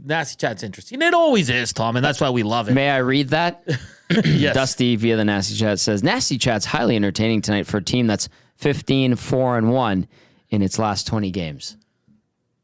Nasty Chat's interesting. It always is, Tom, and that's why we love it. May I read that? Yes. Dusty via the Nasty Chat says, Nasty Chat's highly entertaining tonight for a team that's 15-4-1 in its last 20 games.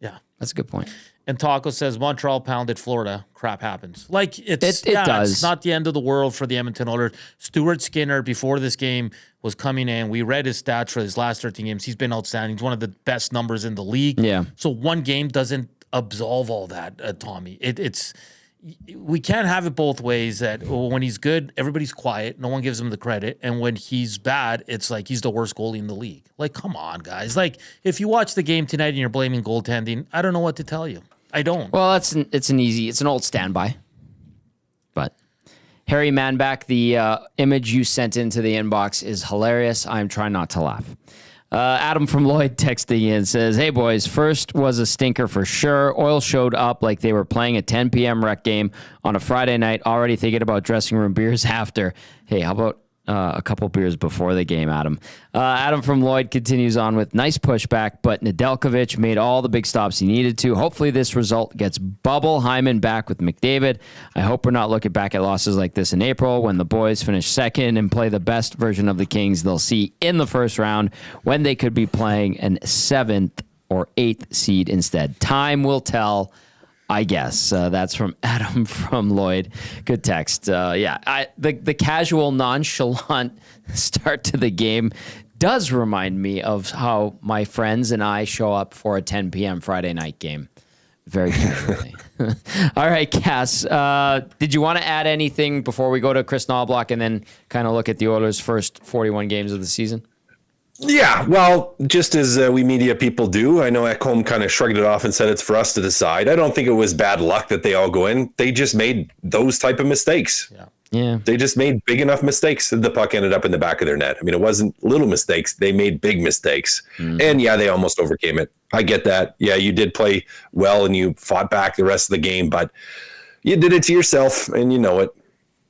Yeah. That's a good point. And Taco says Montreal pounded Florida. Crap happens. Like it does. It's not the end of the world for the Edmonton Oilers. Stuart Skinner before this game was coming in. We read his stats for his last 13 games. He's been outstanding. He's one of the best numbers in the league. Yeah. So one game doesn't absolve all that, Tommy. We can't have it both ways. That when he's good, everybody's quiet. No one gives him the credit. And when he's bad, it's like he's the worst goalie in the league. Like, come on, guys. Like, if you watch the game tonight and you're blaming goaltending, I don't know what to tell you. I don't. Well, it's an old standby. But Harry Manback, the image you sent into the inbox is hilarious. I'm trying not to laugh. Adam from Lloyd texting in says, hey, boys, first was a stinker for sure. Oil showed up like they were playing a 10 p.m. rec game on a Friday night, already thinking about dressing room beers after. Hey, how about a couple beers before the game, Adam? Adam from Lloyd continues on with nice pushback, but Nedeljkovic made all the big stops he needed to. Hopefully this result gets Bubble Hyman back with McDavid. I hope we're not looking back at losses like this in April when the boys finish second and play the best version of the Kings they'll see in the first round when they could be playing an 7th or 8th seed instead. Time will tell, I guess. That's from Adam from Lloyd. Good text. The casual, nonchalant start to the game does remind me of how my friends and I show up for a 10 p.m. Friday night game. Very casually. All right, Cass. Did you want to add anything before we go to Kris Knoblauch and then kind of look at the Oilers' first 41 games of the season? Yeah, well, just as we media people do, I know Ekholm kind of shrugged it off and said it's for us to decide. I don't think it was bad luck that they all go in. They just made those type of mistakes. Yeah. They just made big enough mistakes that the puck ended up in the back of their net. I mean, it wasn't little mistakes. They made big mistakes. And yeah, they almost overcame it. I get that. Yeah, you did play well and you fought back the rest of the game, but you did it to yourself and you know it.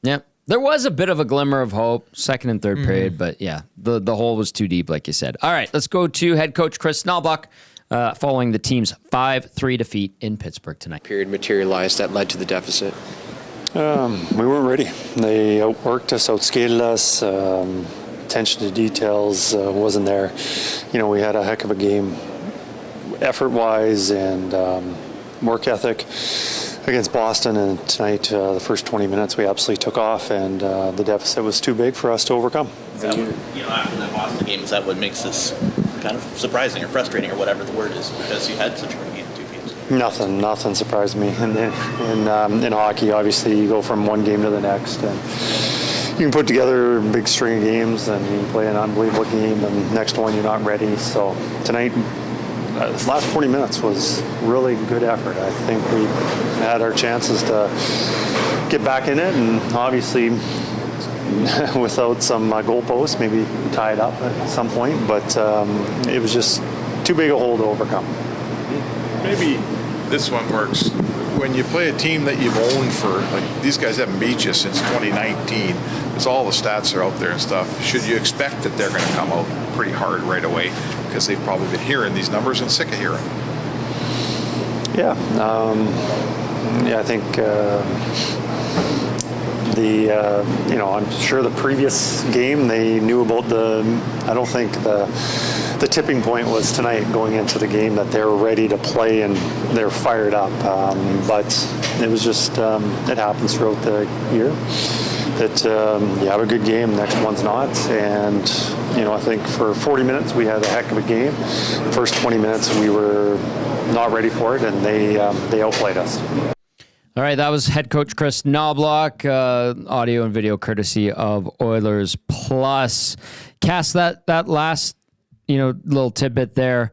Yeah. There was a bit of a glimmer of hope, second and third period, but yeah, the hole was too deep, like you said. All right, let's go to head coach Kris Knoblauch following the team's 5-3 defeat in Pittsburgh tonight. Period materialized that led to the deficit. We weren't ready. They outworked us, outskated us. Attention to details wasn't there. You know, we had a heck of a game effort-wise and work ethic against Boston, and tonight, the first 20 minutes, we absolutely took off, and the deficit was too big for us to overcome. After that Boston game, is that what makes this kind of surprising or frustrating or whatever the word is, because you had such a great game in 2 games? Nothing surprised me. And in hockey, obviously, you go from one game to the next, and you can put together a big string of games, and you can play an unbelievable game, and next one you're not ready. So tonight, this last 40 minutes was really good effort. I think we had our chances to get back in it, and obviously without some goalposts, maybe tie it up at some point, but it was just too big a hole to overcome. Maybe this one works. When you play a team that you've owned for, like these guys haven't beat you since 2019, because all the stats are out there and stuff, should you expect that they're going to come out pretty hard right away? Because they've probably been hearing these numbers and sick of hearing. Yeah, I think I'm sure the previous game they knew about I don't think the tipping point was tonight going into the game that they were ready to play and they're fired up. But it was just it happens throughout the year that you have a good game, next one's not, and I think for 40 minutes we had a heck of a game. The first 20 minutes we were not ready for it, and they outplayed us. All right, that was head coach Kris Knoblauch, audio and video courtesy of Oilers Plus. Cass, that last little tidbit there.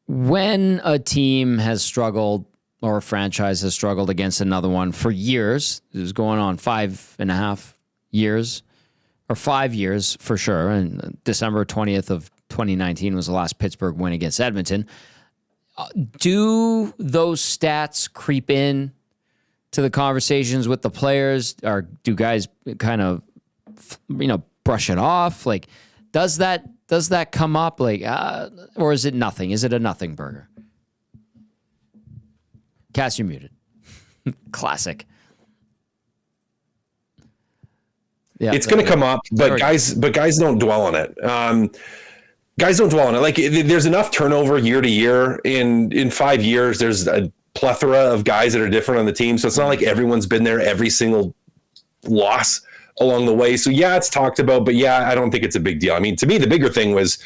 When a team has struggled or a franchise has struggled against another one for years, it was going on 5.5 years, or 5 years for sure, and December 20th of 2019 was the last Pittsburgh win against Edmonton. Do those stats creep in to the conversations with the players, or do guys kind of, brush it off? Like, does that come up? Like, or is it nothing? Is it a nothing burger? Cass, you're muted. Classic. Yeah, it's going to come up, but guys don't dwell on it. Guys don't dwell on it. Like, there's enough turnover year to year. In 5 years, there's a plethora of guys that are different on the team. So it's not like everyone's been there every single loss along the way. So yeah, it's talked about, but yeah, I don't think it's a big deal. I mean, to me, the bigger thing was,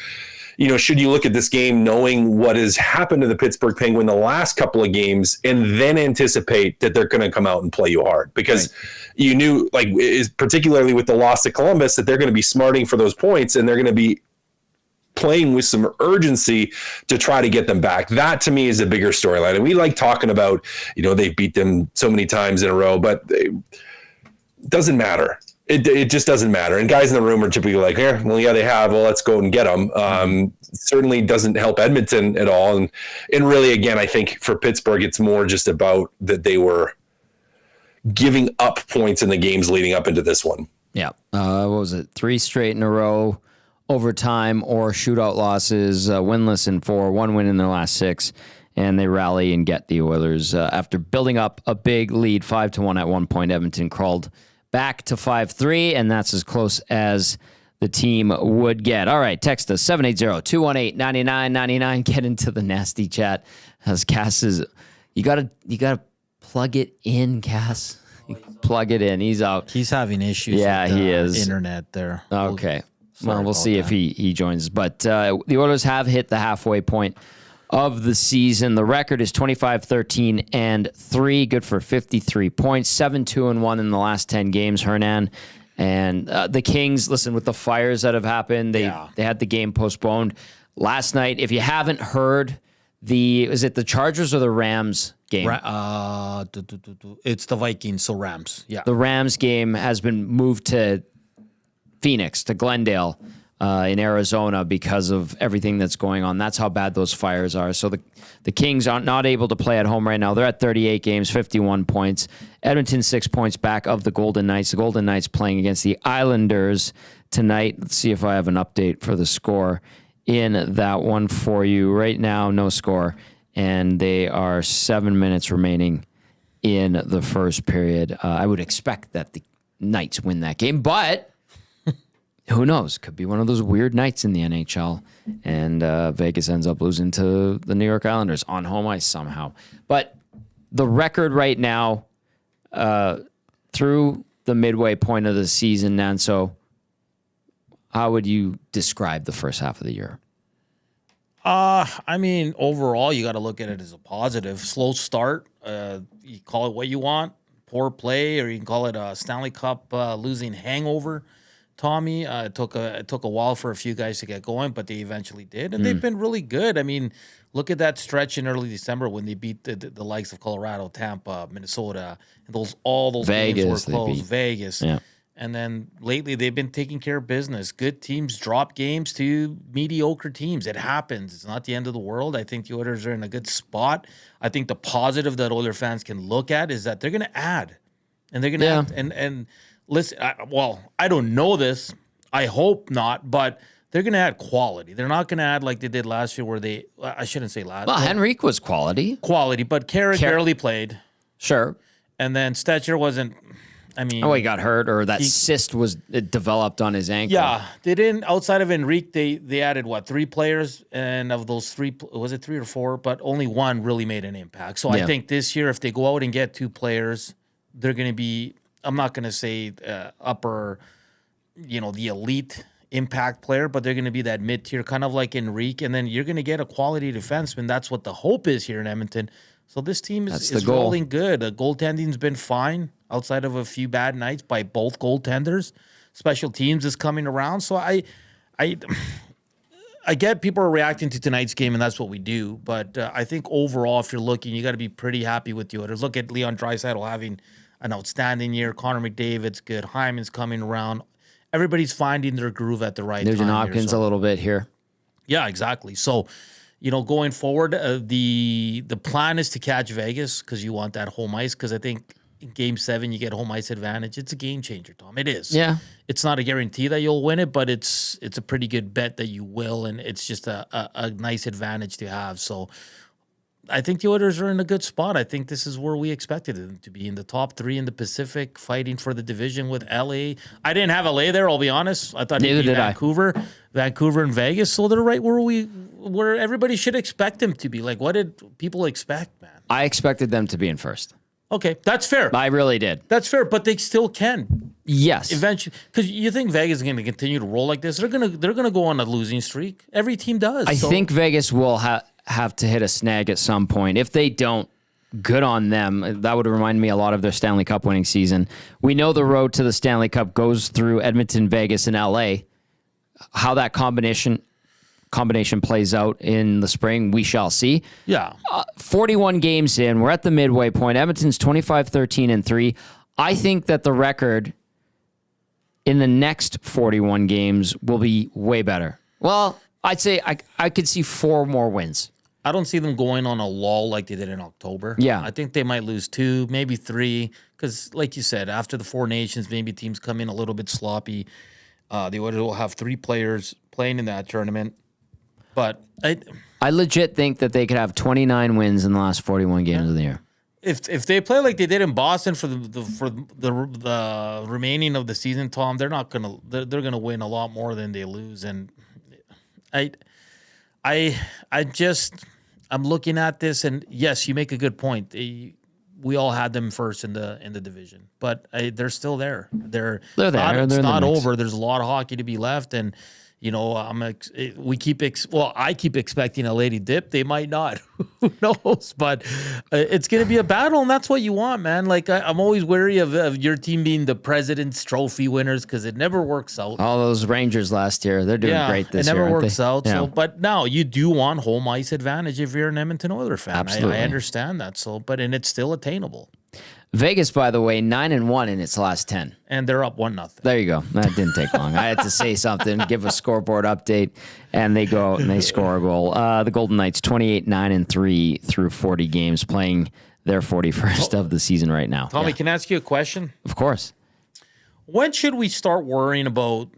should you look at this game knowing what has happened to the Pittsburgh Penguin the last couple of games and then anticipate that they're going to come out and play you hard? Because you knew, like, particularly with the loss to Columbus, that they're going to be smarting for those points and they're going to be playing with some urgency to try to get them back. That to me is a bigger storyline. And we like talking about, they've beat them so many times in a row, but it doesn't matter. It just doesn't matter. And guys in the room are typically like, they have. Well, let's go and get them. Certainly doesn't help Edmonton at all. And really, again, I think for Pittsburgh, it's more just about that they were giving up points in the games leading up into this one. Yeah. What was it? 3 straight in a row, overtime or shootout losses, winless in 4, 1 win in their last 6. And they rally and get the Oilers. After building up a big lead, 5-1 at one point, Edmonton crawled back to 5-3, and that's as close as the team would get. All right, text us 780-218-9999. Get into the nasty chat. As Cass is, you gotta plug it in, Cass. Plug it in. He's out. He's having issues. Yeah, with he is. Internet there. Okay. Well, we'll see if he joins. But the Oilers have hit the halfway point of the season. The record is 25-13-3, good for 53 points, 7-2-1 in the last 10 games, Hernan. And the Kings, listen, with the fires that have happened, they had the game postponed last night. If you haven't heard, is it the Chargers or the Rams game? It's the Vikings, so Rams. Yeah. The Rams game has been moved to Phoenix, to Glendale in Arizona because of everything that's going on. That's how bad those fires are. So the Kings are not able to play at home right now. They're at 38 games, 51 points. Edmonton 6 points back of the Golden Knights. The Golden Knights playing against the Islanders tonight. Let's see if I have an update for the score in that one for you. Right now, no score. And they are 7 minutes remaining in the first period. I would expect that the Knights win that game, but who knows? Could be one of those weird nights in the NHL, and Vegas ends up losing to the New York Islanders on home ice somehow. But the record right now, through the midway point of the season, Nanso, how would you describe the first half of the year? I mean, overall, you got to look at it as a positive. Slow start. You call it what you want, poor play, or you can call it a Stanley Cup losing hangover. Tommy, it took a while for a few guys to get going, but they eventually did, and they've been really good. I mean, look at that stretch in early December when they beat the likes of Colorado, Tampa, Minnesota, and all those Vegas, games were close. Vegas, yeah. And then lately they've been taking care of business. Good teams drop games to mediocre teams. It happens. It's not the end of the world. I think the Oilers are in a good spot. I think the positive that Oilers fans can look at is that they're going to add, and they're going to add, and listen, I don't know this. I hope not, but they're going to add quality. They're not going to add like they did last year where I shouldn't say last. Well, Henrique was quality. Quality, but Carrick barely played. Sure. And then Stetcher wasn't, he got hurt, or that cyst it developed on his ankle. Yeah. They didn't, outside of Henrique, they added, 3 players? And of those 3, was it 3 or 4? But only one really made an impact. So I think this year, if they go out and get 2 players, they're going to be, I'm not going to say upper, the elite impact player, but they're going to be that mid-tier, kind of like Henrique, and then you're going to get a quality defenseman. That's what the hope is here in Edmonton. So this team is rolling good. The goaltending's been fine outside of a few bad nights by both goaltenders. Special teams is coming around. So I get people are reacting to tonight's game, and that's what we do. But I think overall, if you're looking, you got to be pretty happy with the Oilers. Look at Leon Draisaitl having an outstanding year. Connor McDavid's good. Hyman's coming around. Everybody's finding their groove at the right time. Nugent Hopkins a little bit here. Yeah, exactly. So, going forward, the plan is to catch Vegas because you want that home ice. Because I think in Game 7 you get home ice advantage. It's a game changer, Tom. It is. Yeah. It's not a guarantee that you'll win it, but it's a pretty good bet that you will, and it's just a nice advantage to have. So I think the Oilers are in a good spot. I think this is where we expected them to be, in the top 3 in the Pacific, fighting for the division with LA. I didn't have LA there, I'll be honest. I thought it'd be Vancouver and Vegas. So they're right where everybody should expect them to be. Like, what did people expect, man? I expected them to be in first. Okay, that's fair. I really did. That's fair, but they still can. Yes. Eventually, because you think Vegas is going to continue to roll like this. They're gonna go on a losing streak. Every team does. I think Vegas will have to hit a snag at some point. If they don't, good on them. That would remind me a lot of their Stanley Cup winning season. We know the road to the Stanley Cup goes through Edmonton, Vegas, and LA. How that combination plays out in the spring, we shall see. Yeah. 41 games in, we're at the midway point. Edmonton's 25-13-3. I think that the record in the next 41 games will be way better. Well, I'd say I could see 4 more wins. I don't see them going on a lull like they did in October. Yeah. I think they might lose 2, maybe 3, because like you said, after the 4 Nations, maybe teams come in a little bit sloppy. The Oilers will have 3 players playing in that tournament. But I legit think that they could have 29 wins in the last 41 games of the year. If they play like they did in Boston for the remaining of the season, Tom, they're gonna win a lot more than they lose. And I'm looking at this, and yes, you make a good point. We all had them first in the division, but they're still there. They're there. It's not over. There's a lot of hockey to be left, and I keep expecting a lady dip. They might not. Who knows? But it's going to be a battle, and that's what you want, man. Like, I'm always wary of your team being the President's Trophy winners because it never works out. All those Rangers last year, they're doing great this year. It never aren't works they? out. Yeah. So, but now you do want home ice advantage if you're an Edmonton Oilers fan. Absolutely. I understand that. And it's still attainable. Vegas, by the way, 9-1 in its last 10. And they're up 1-0. There you go. That didn't take long. I had to say something, give a scoreboard update, and they go out and they score a goal. The Golden Knights 28-9-3 through 40 games, playing their 41st of the season right now. Tommy, can I ask you a question? Of course. When should we start worrying about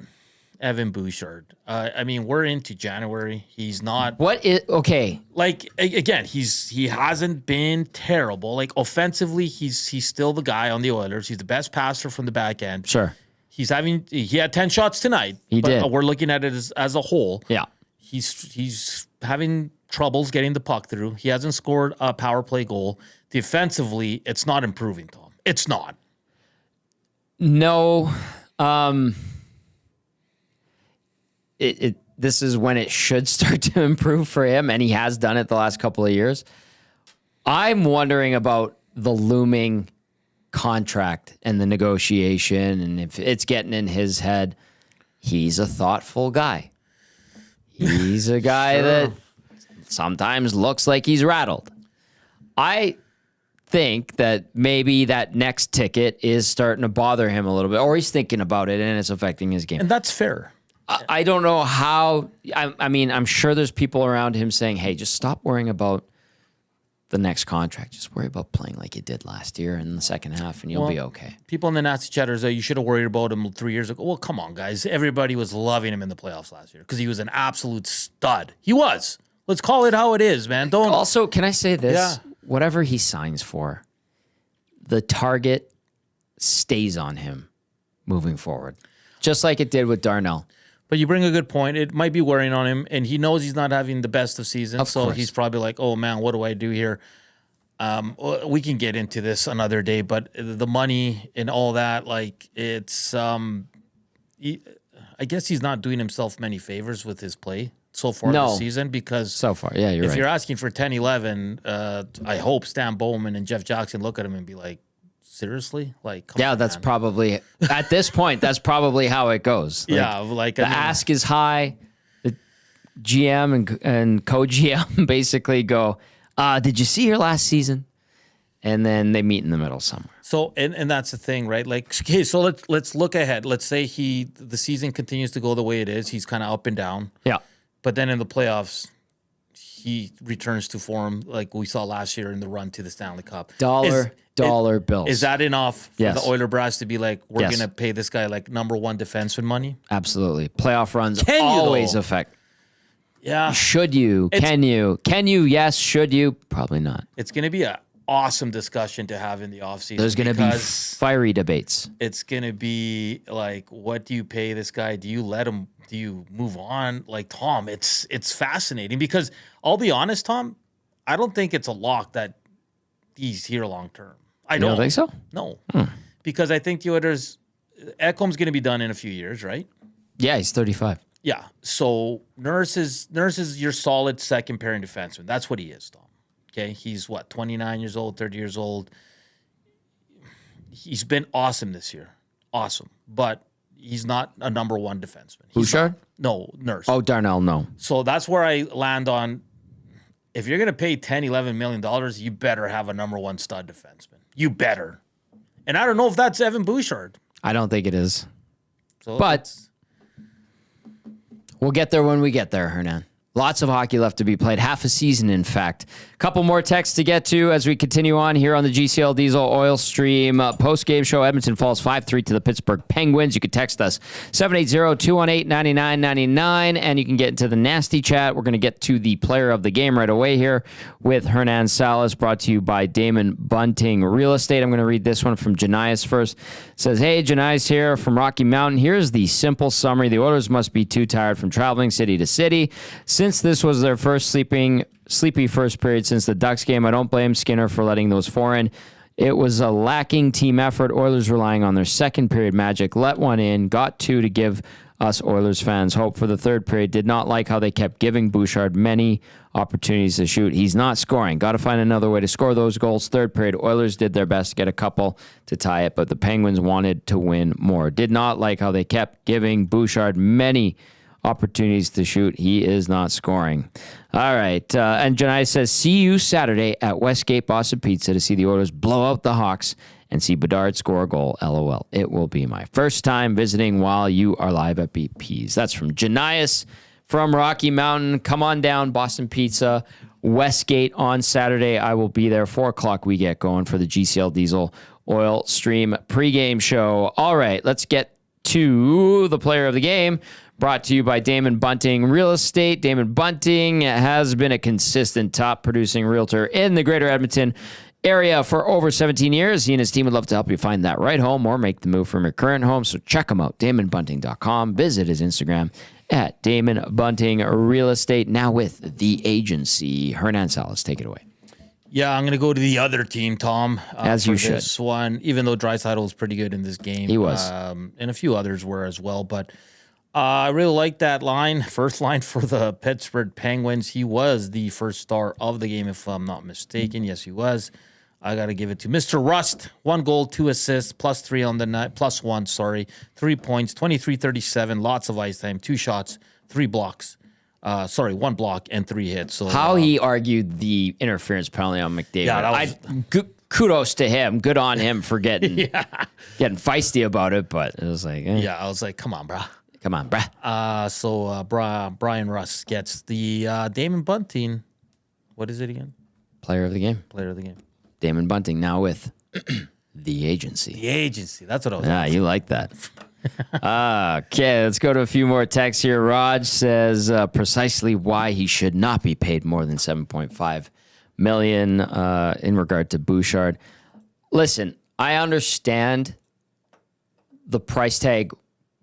Evan Bouchard? We're into January. He's not. Okay. Like, again, he hasn't been terrible. Like, offensively, he's still the guy on the Oilers. He's the best passer from the back end. Sure. He had 10 shots tonight. He did. We're looking at it as a whole. Yeah. He's having troubles getting the puck through. He hasn't scored a power play goal. Defensively, it's not improving, Tom. It's not. No. This is when it should start to improve for him, and he has done it the last couple of years. I'm wondering about the looming contract and the negotiation, and if it's getting in his head. He's a thoughtful guy. He's a guy that sometimes looks like he's rattled. I think that maybe that next ticket is starting to bother him a little bit, or he's thinking about it and it's affecting his game. And that's fair. I don't know how. I'm sure there's people around him saying, hey, just stop worrying about the next contract. Just worry about playing like you did last year in the second half, and you'll be okay. People in the nasty chatters you should have worried about him 3 years ago. Well, come on, guys. Everybody was loving him in the playoffs last year because he was an absolute stud. He was. Let's call it how it is, man. Don't. Also, can I say this? Yeah. Whatever he signs for, the target stays on him moving forward, just like it did with Darnell. But you bring a good point. It might be wearing on him, and he knows he's not having the best of seasons. Of course. He's probably like, oh, man, what do I do here? We can get into this another day, but the money and all that, like, it's I guess he's not doing himself many favors with his play so far this season because so far, yeah, you're right. If you're asking for 10-11, I hope Stan Bowman and Jeff Jackson look at him and be like, seriously? Like, come on, that's man. probably, at this point, that's probably how it goes. Like, the ask is high. The GM and co-GM basically go, did you see her last season? And then they meet in the middle somewhere. So, and that's the thing, right? Like, okay, so let's look ahead. Let's say the season continues to go the way it is. He's kind of up and down. Yeah. But then in the playoffs, he returns to form like we saw last year in the run to the Stanley Cup. Dollar bills. Is that enough for the Oiler brass to be like, we're going to pay this guy like number one defenseman money? Absolutely. Playoff runs Can you, always though? affect. Yeah. Should you? Can you? Can you? Yes. Should you? Probably not. It's going to be an awesome discussion to have in the offseason. There's going to be fiery debates. It's going to be like, what do you pay this guy? Do you let him? Do you move on? Like, Tom, it's fascinating because I'll be honest, Tom, I don't think it's a lock that he's here long term. I don't think so? No. Because I think the Oilers, Ekholm's going to be done in a few years, right? Yeah, he's 35. Yeah. So Nurse is your solid second pairing defenseman. That's what he is, Tom. Okay. He's 29 years old, 30 years old. He's been awesome this year. Awesome. But he's not a number one defenseman. Bouchard? No, Nurse. Oh, Darnell, no. So that's where I land on. If you're going to pay $10-11 million, you better have a number one stud defenseman. You better. And I don't know if that's Evan Bouchard. I don't think it is. So but we'll get there when we get there, Hernan. Lots of hockey left to be played. Half a season, in fact. A couple more texts to get to as we continue on here on the GCL Diesel Oil Stream post-game show. Edmonton falls 5-3 to the Pittsburgh Penguins. You can text us 780-218-9999, and you can get into the nasty chat. We're going to get to the player of the game right away here with Hernan Salas, brought to you by Damon Bunting Real Estate. I'm going to read this one from Janias first. It says, hey, Janias here from Rocky Mountain. Here's the simple summary. The Oilers must be too tired from traveling city to city. Since this was their first sleepy first period since the Ducks game, I don't blame Skinner for letting those four in. It was a lacking team effort. Oilers relying on their second period magic. Let one in, got two to give Us Oilers fans hope for the third period. Did not like how they kept giving Bouchard many opportunities to shoot. He's not scoring. Got to find another way to score those goals. Third period, Oilers did their best to get a couple to tie it, but the Penguins wanted to win more. Did not like how they kept giving Bouchard many opportunities to shoot. He is not scoring. All right. And Janai says, see you Saturday at Westgate Boston Pizza to see the Oilers blow out the Hawks and see Bedard score a goal. LOL. It will be my first time visiting while you are live at BP's. That's from Janias from Rocky Mountain. Come on down, Boston Pizza, Westgate on Saturday. I will be there. 4 o'clock we get going for the GCL Diesel Oil Stream pregame show. All right, let's get to the player of the game. Brought to you by Damon Bunting Real Estate. Damon Bunting has been a consistent top-producing realtor in the greater Edmonton area for over 17 years. He and his team would love to help you find that right home or make the move from your current home. So check him out, DamonBunting.com. Visit his Instagram at Damon Bunting Real Estate. Now with the agency. Hernan, Salas, take it away. Yeah, I'm going to go to the other team, Tom. As you should. This one, even though Draisaitl was pretty good in this game. He was. And a few others were as well. But I really like that line, first line for the Pittsburgh Penguins. He was the first star of the game, if I'm not mistaken. Yes, he was. I got to give it to Mr. Rust. 1 goal, 2 assists, +3 on the night, +1, 3 points, 23-37, lots of ice time, 2 shots, 3 blocks. 1 block and 3 hits. So how he argued the interference penalty on McDavid. Yeah, kudos to him. Good on him for getting getting feisty about it, but it was like... Yeah, I was like, come on, bro. Come on, bruh. Brian Russ gets the Damon Bunting. What is it again? Player of the game. Player of the game. Damon Bunting, now with the agency. The agency. That's what I was Yeah, you like that. Okay, let's go to a few more texts here. Raj says precisely why he should not be paid more than $7.5 million in regard to Bouchard. Listen, I understand the price tag.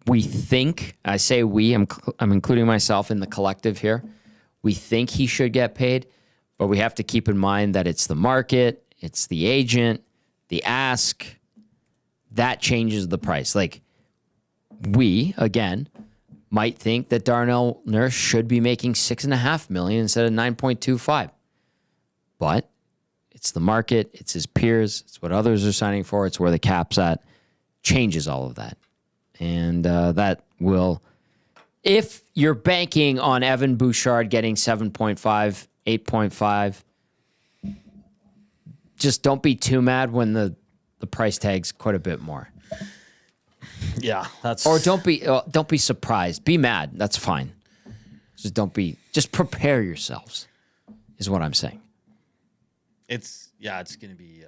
We think, I say we, I'm including myself in the collective here. We think he should get paid, but we have to keep in mind that it's the market, it's the agent, the ask. That changes the price. Like, we, again, might think that Darnell Nurse should be making $6.5 million instead of 9.25. But it's the market, it's his peers, it's what others are signing for, it's where the cap's at. Changes all of that. And that will, if you're banking on Evan Bouchard getting 7.5, 8.5, just don't be too mad when the price tag's quite a bit more. Yeah, that's... Or don't be surprised. Be mad. That's fine. Just prepare yourselves, is what I'm saying. It's going to be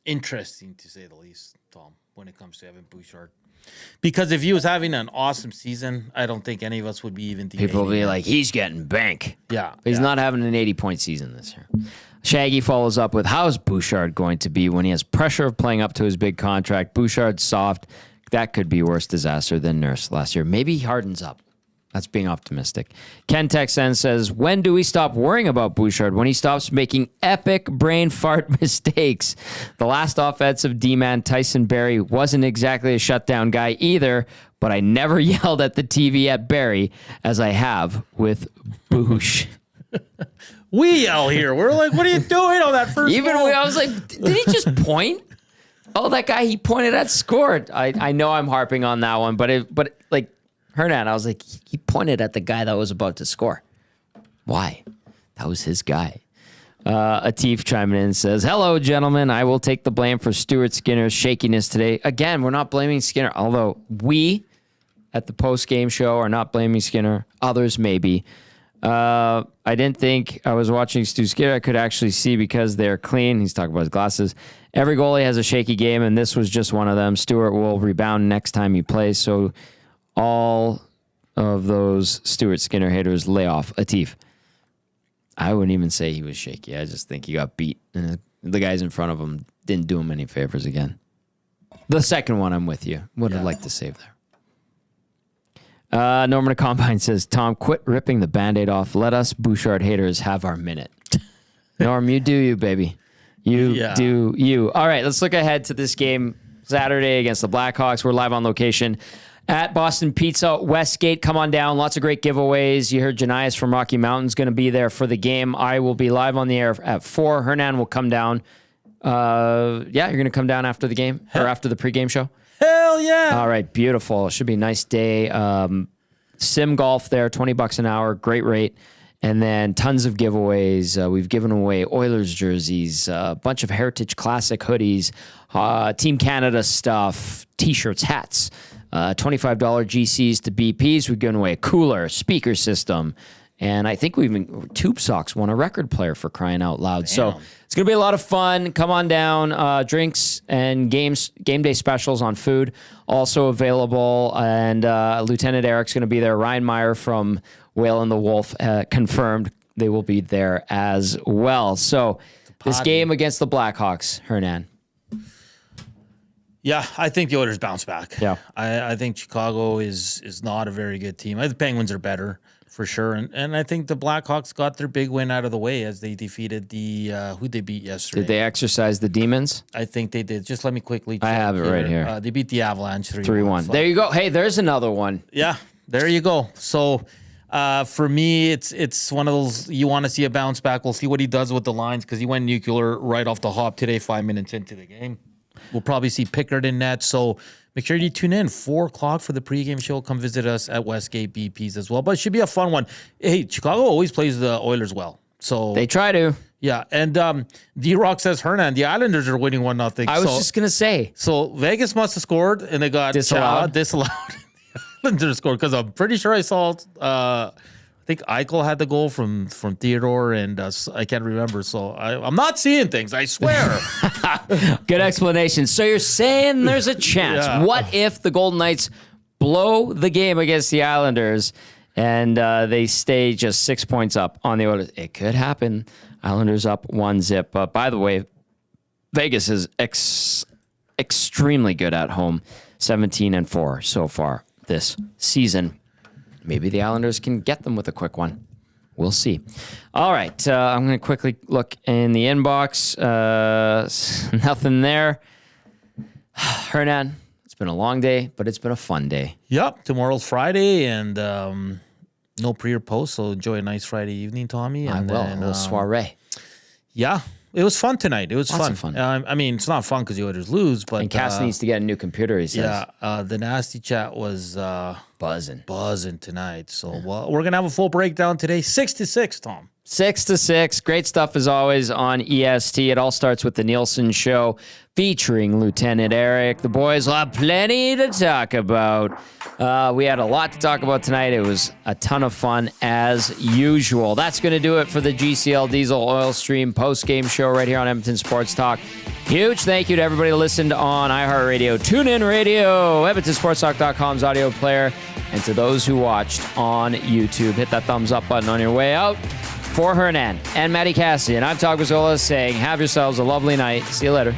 interesting, to say the least, Tom, when it comes to Evan Bouchard. Because if he was having an awesome season, I don't think any of us would be even debating. People will be like, he's getting bank. Yeah. But he's not having an 80-point season this year. Shaggy follows up with, how's Bouchard going to be when he has pressure of playing up to his big contract? Bouchard's soft. That could be worse disaster than Nurse last year. Maybe he hardens up. That's being optimistic. Ken Texan says, when do we stop worrying about Bouchard? When he stops making epic brain fart mistakes. The last offensive D-man, Tyson Barrie, wasn't exactly a shutdown guy either, but I never yelled at the TV at Barrie as I have with Bouch. We yell here. We're like, what are you doing on that first goal? I was like, did he just point? Oh, that guy he pointed at scored. I know I'm harping on that one, but Hernan, I was like, he pointed at the guy that was about to score. Why? That was his guy. Atif chiming in says, hello, gentlemen. I will take the blame for Stuart Skinner's shakiness today. Again, we're not blaming Skinner, although we at the post-game show are not blaming Skinner. Others may be. I didn't think I was watching Stu Skinner. I could actually see because they're clean. He's talking about his glasses. Every goalie has a shaky game, and this was just one of them. Stuart will rebound next time he plays, so all of those Stuart Skinner haters lay off. Atif, I wouldn't even say he was shaky. I just think he got beat, and the guys in front of him didn't do him any favors again. The second one, I'm with you. Would have liked to save there. Norman Combine says, Tom, quit ripping the Band-Aid off. Let us Bouchard haters have our minute. Norm, you do you, baby. You do you. All right, let's look ahead to this game Saturday against the Blackhawks. We're live on location At Boston Pizza, Westgate, come on down. Lots of great giveaways. You heard Janias from Rocky Mountain's going to be there for the game. I will be live on the air at 4. Hernan will come down. You're going to come down after the game or after the pregame show? Hell yeah. All right, beautiful. Should be a nice day. Sim golf there, $20 an hour, great rate. And then tons of giveaways. We've given away Oilers jerseys, a bunch of Heritage Classic hoodies, Team Canada stuff, T-shirts, hats, $25 GCs to BPs. We've given away a cooler, speaker system. And I think Tube Socks won a record player for crying out loud. Damn. So it's going to be a lot of fun. Come on down. Drinks and game day specials on food also available. And Lieutenant Eric's going to be there. Ryan Meyer from Whale and the Wolf confirmed they will be there as well. So this game against the Blackhawks, Hernan. Yeah, I think the Oilers bounce back. Yeah. I think Chicago is not a very good team. I think the Penguins are better. For sure. And I think the Blackhawks got their big win out of the way as they defeated who they beat yesterday. Did they exercise the demons? I think they did. Just let me quickly check. I have it right here. They beat the Avalanche 3-1. There you go. Hey, there's another one. Yeah, there you go. So for me, it's one of those, you want to see a bounce back. We'll see what he does with the lines because he went nuclear right off the hop today, 5 minutes into the game. We'll probably see Pickard in net. So make sure you tune in 4 o'clock for the pregame show. Come visit us at Westgate BPs as well. But it should be a fun one. Hey, Chicago always plays the Oilers well. So they try to. Yeah. And D-Rock says, Hernan, the Islanders are winning 1-0. I was just going to say. So Vegas must have scored and they got disallowed. The Islanders scored because I'm pretty sure I saw I think Eichel had the goal from Theodore, and I can't remember. So I'm not seeing things, I swear. Good explanation. So you're saying there's a chance. Yeah. What if the Golden Knights blow the game against the Islanders and they stay just 6 points up on the Oilers? It could happen. Islanders up 1-0. But by the way, Vegas is extremely good at home, 17-4 so far this season. Maybe the Islanders can get them with a quick one. We'll see. All right. I'm going to quickly look in the inbox. Nothing there. Hernan, it's been a long day, but it's been a fun day. Yep. Tomorrow's Friday, and no pre or post, so enjoy a nice Friday evening, Tommy. And I will. A little soiree. Yeah. It was fun tonight. It was Lots fun. Of fun. I mean, it's not fun because the Oilers lose, but... And Cass needs to get a new computer, he says. Yeah, the Nasty Chat was... buzzing tonight. So we're going to have a full breakdown today. 6-6, Tom. 6-6. Great stuff as always on EST. It all starts with the Nielsen Show featuring Lieutenant Eric. The boys will have plenty to talk about. We had a lot to talk about tonight. It was a ton of fun as usual. That's going to do it for the GCL Diesel Oil Stream post-game show right here on Edmonton Sports Talk. Huge thank you to everybody who listened on iHeartRadio, TuneIn Radio, EdmontonSportsTalk.com's audio player, and to those who watched on YouTube. Hit that thumbs up button on your way out. For Hernan and Matty Cassian, I'm Todd Gazzola saying have yourselves a lovely night. See you later.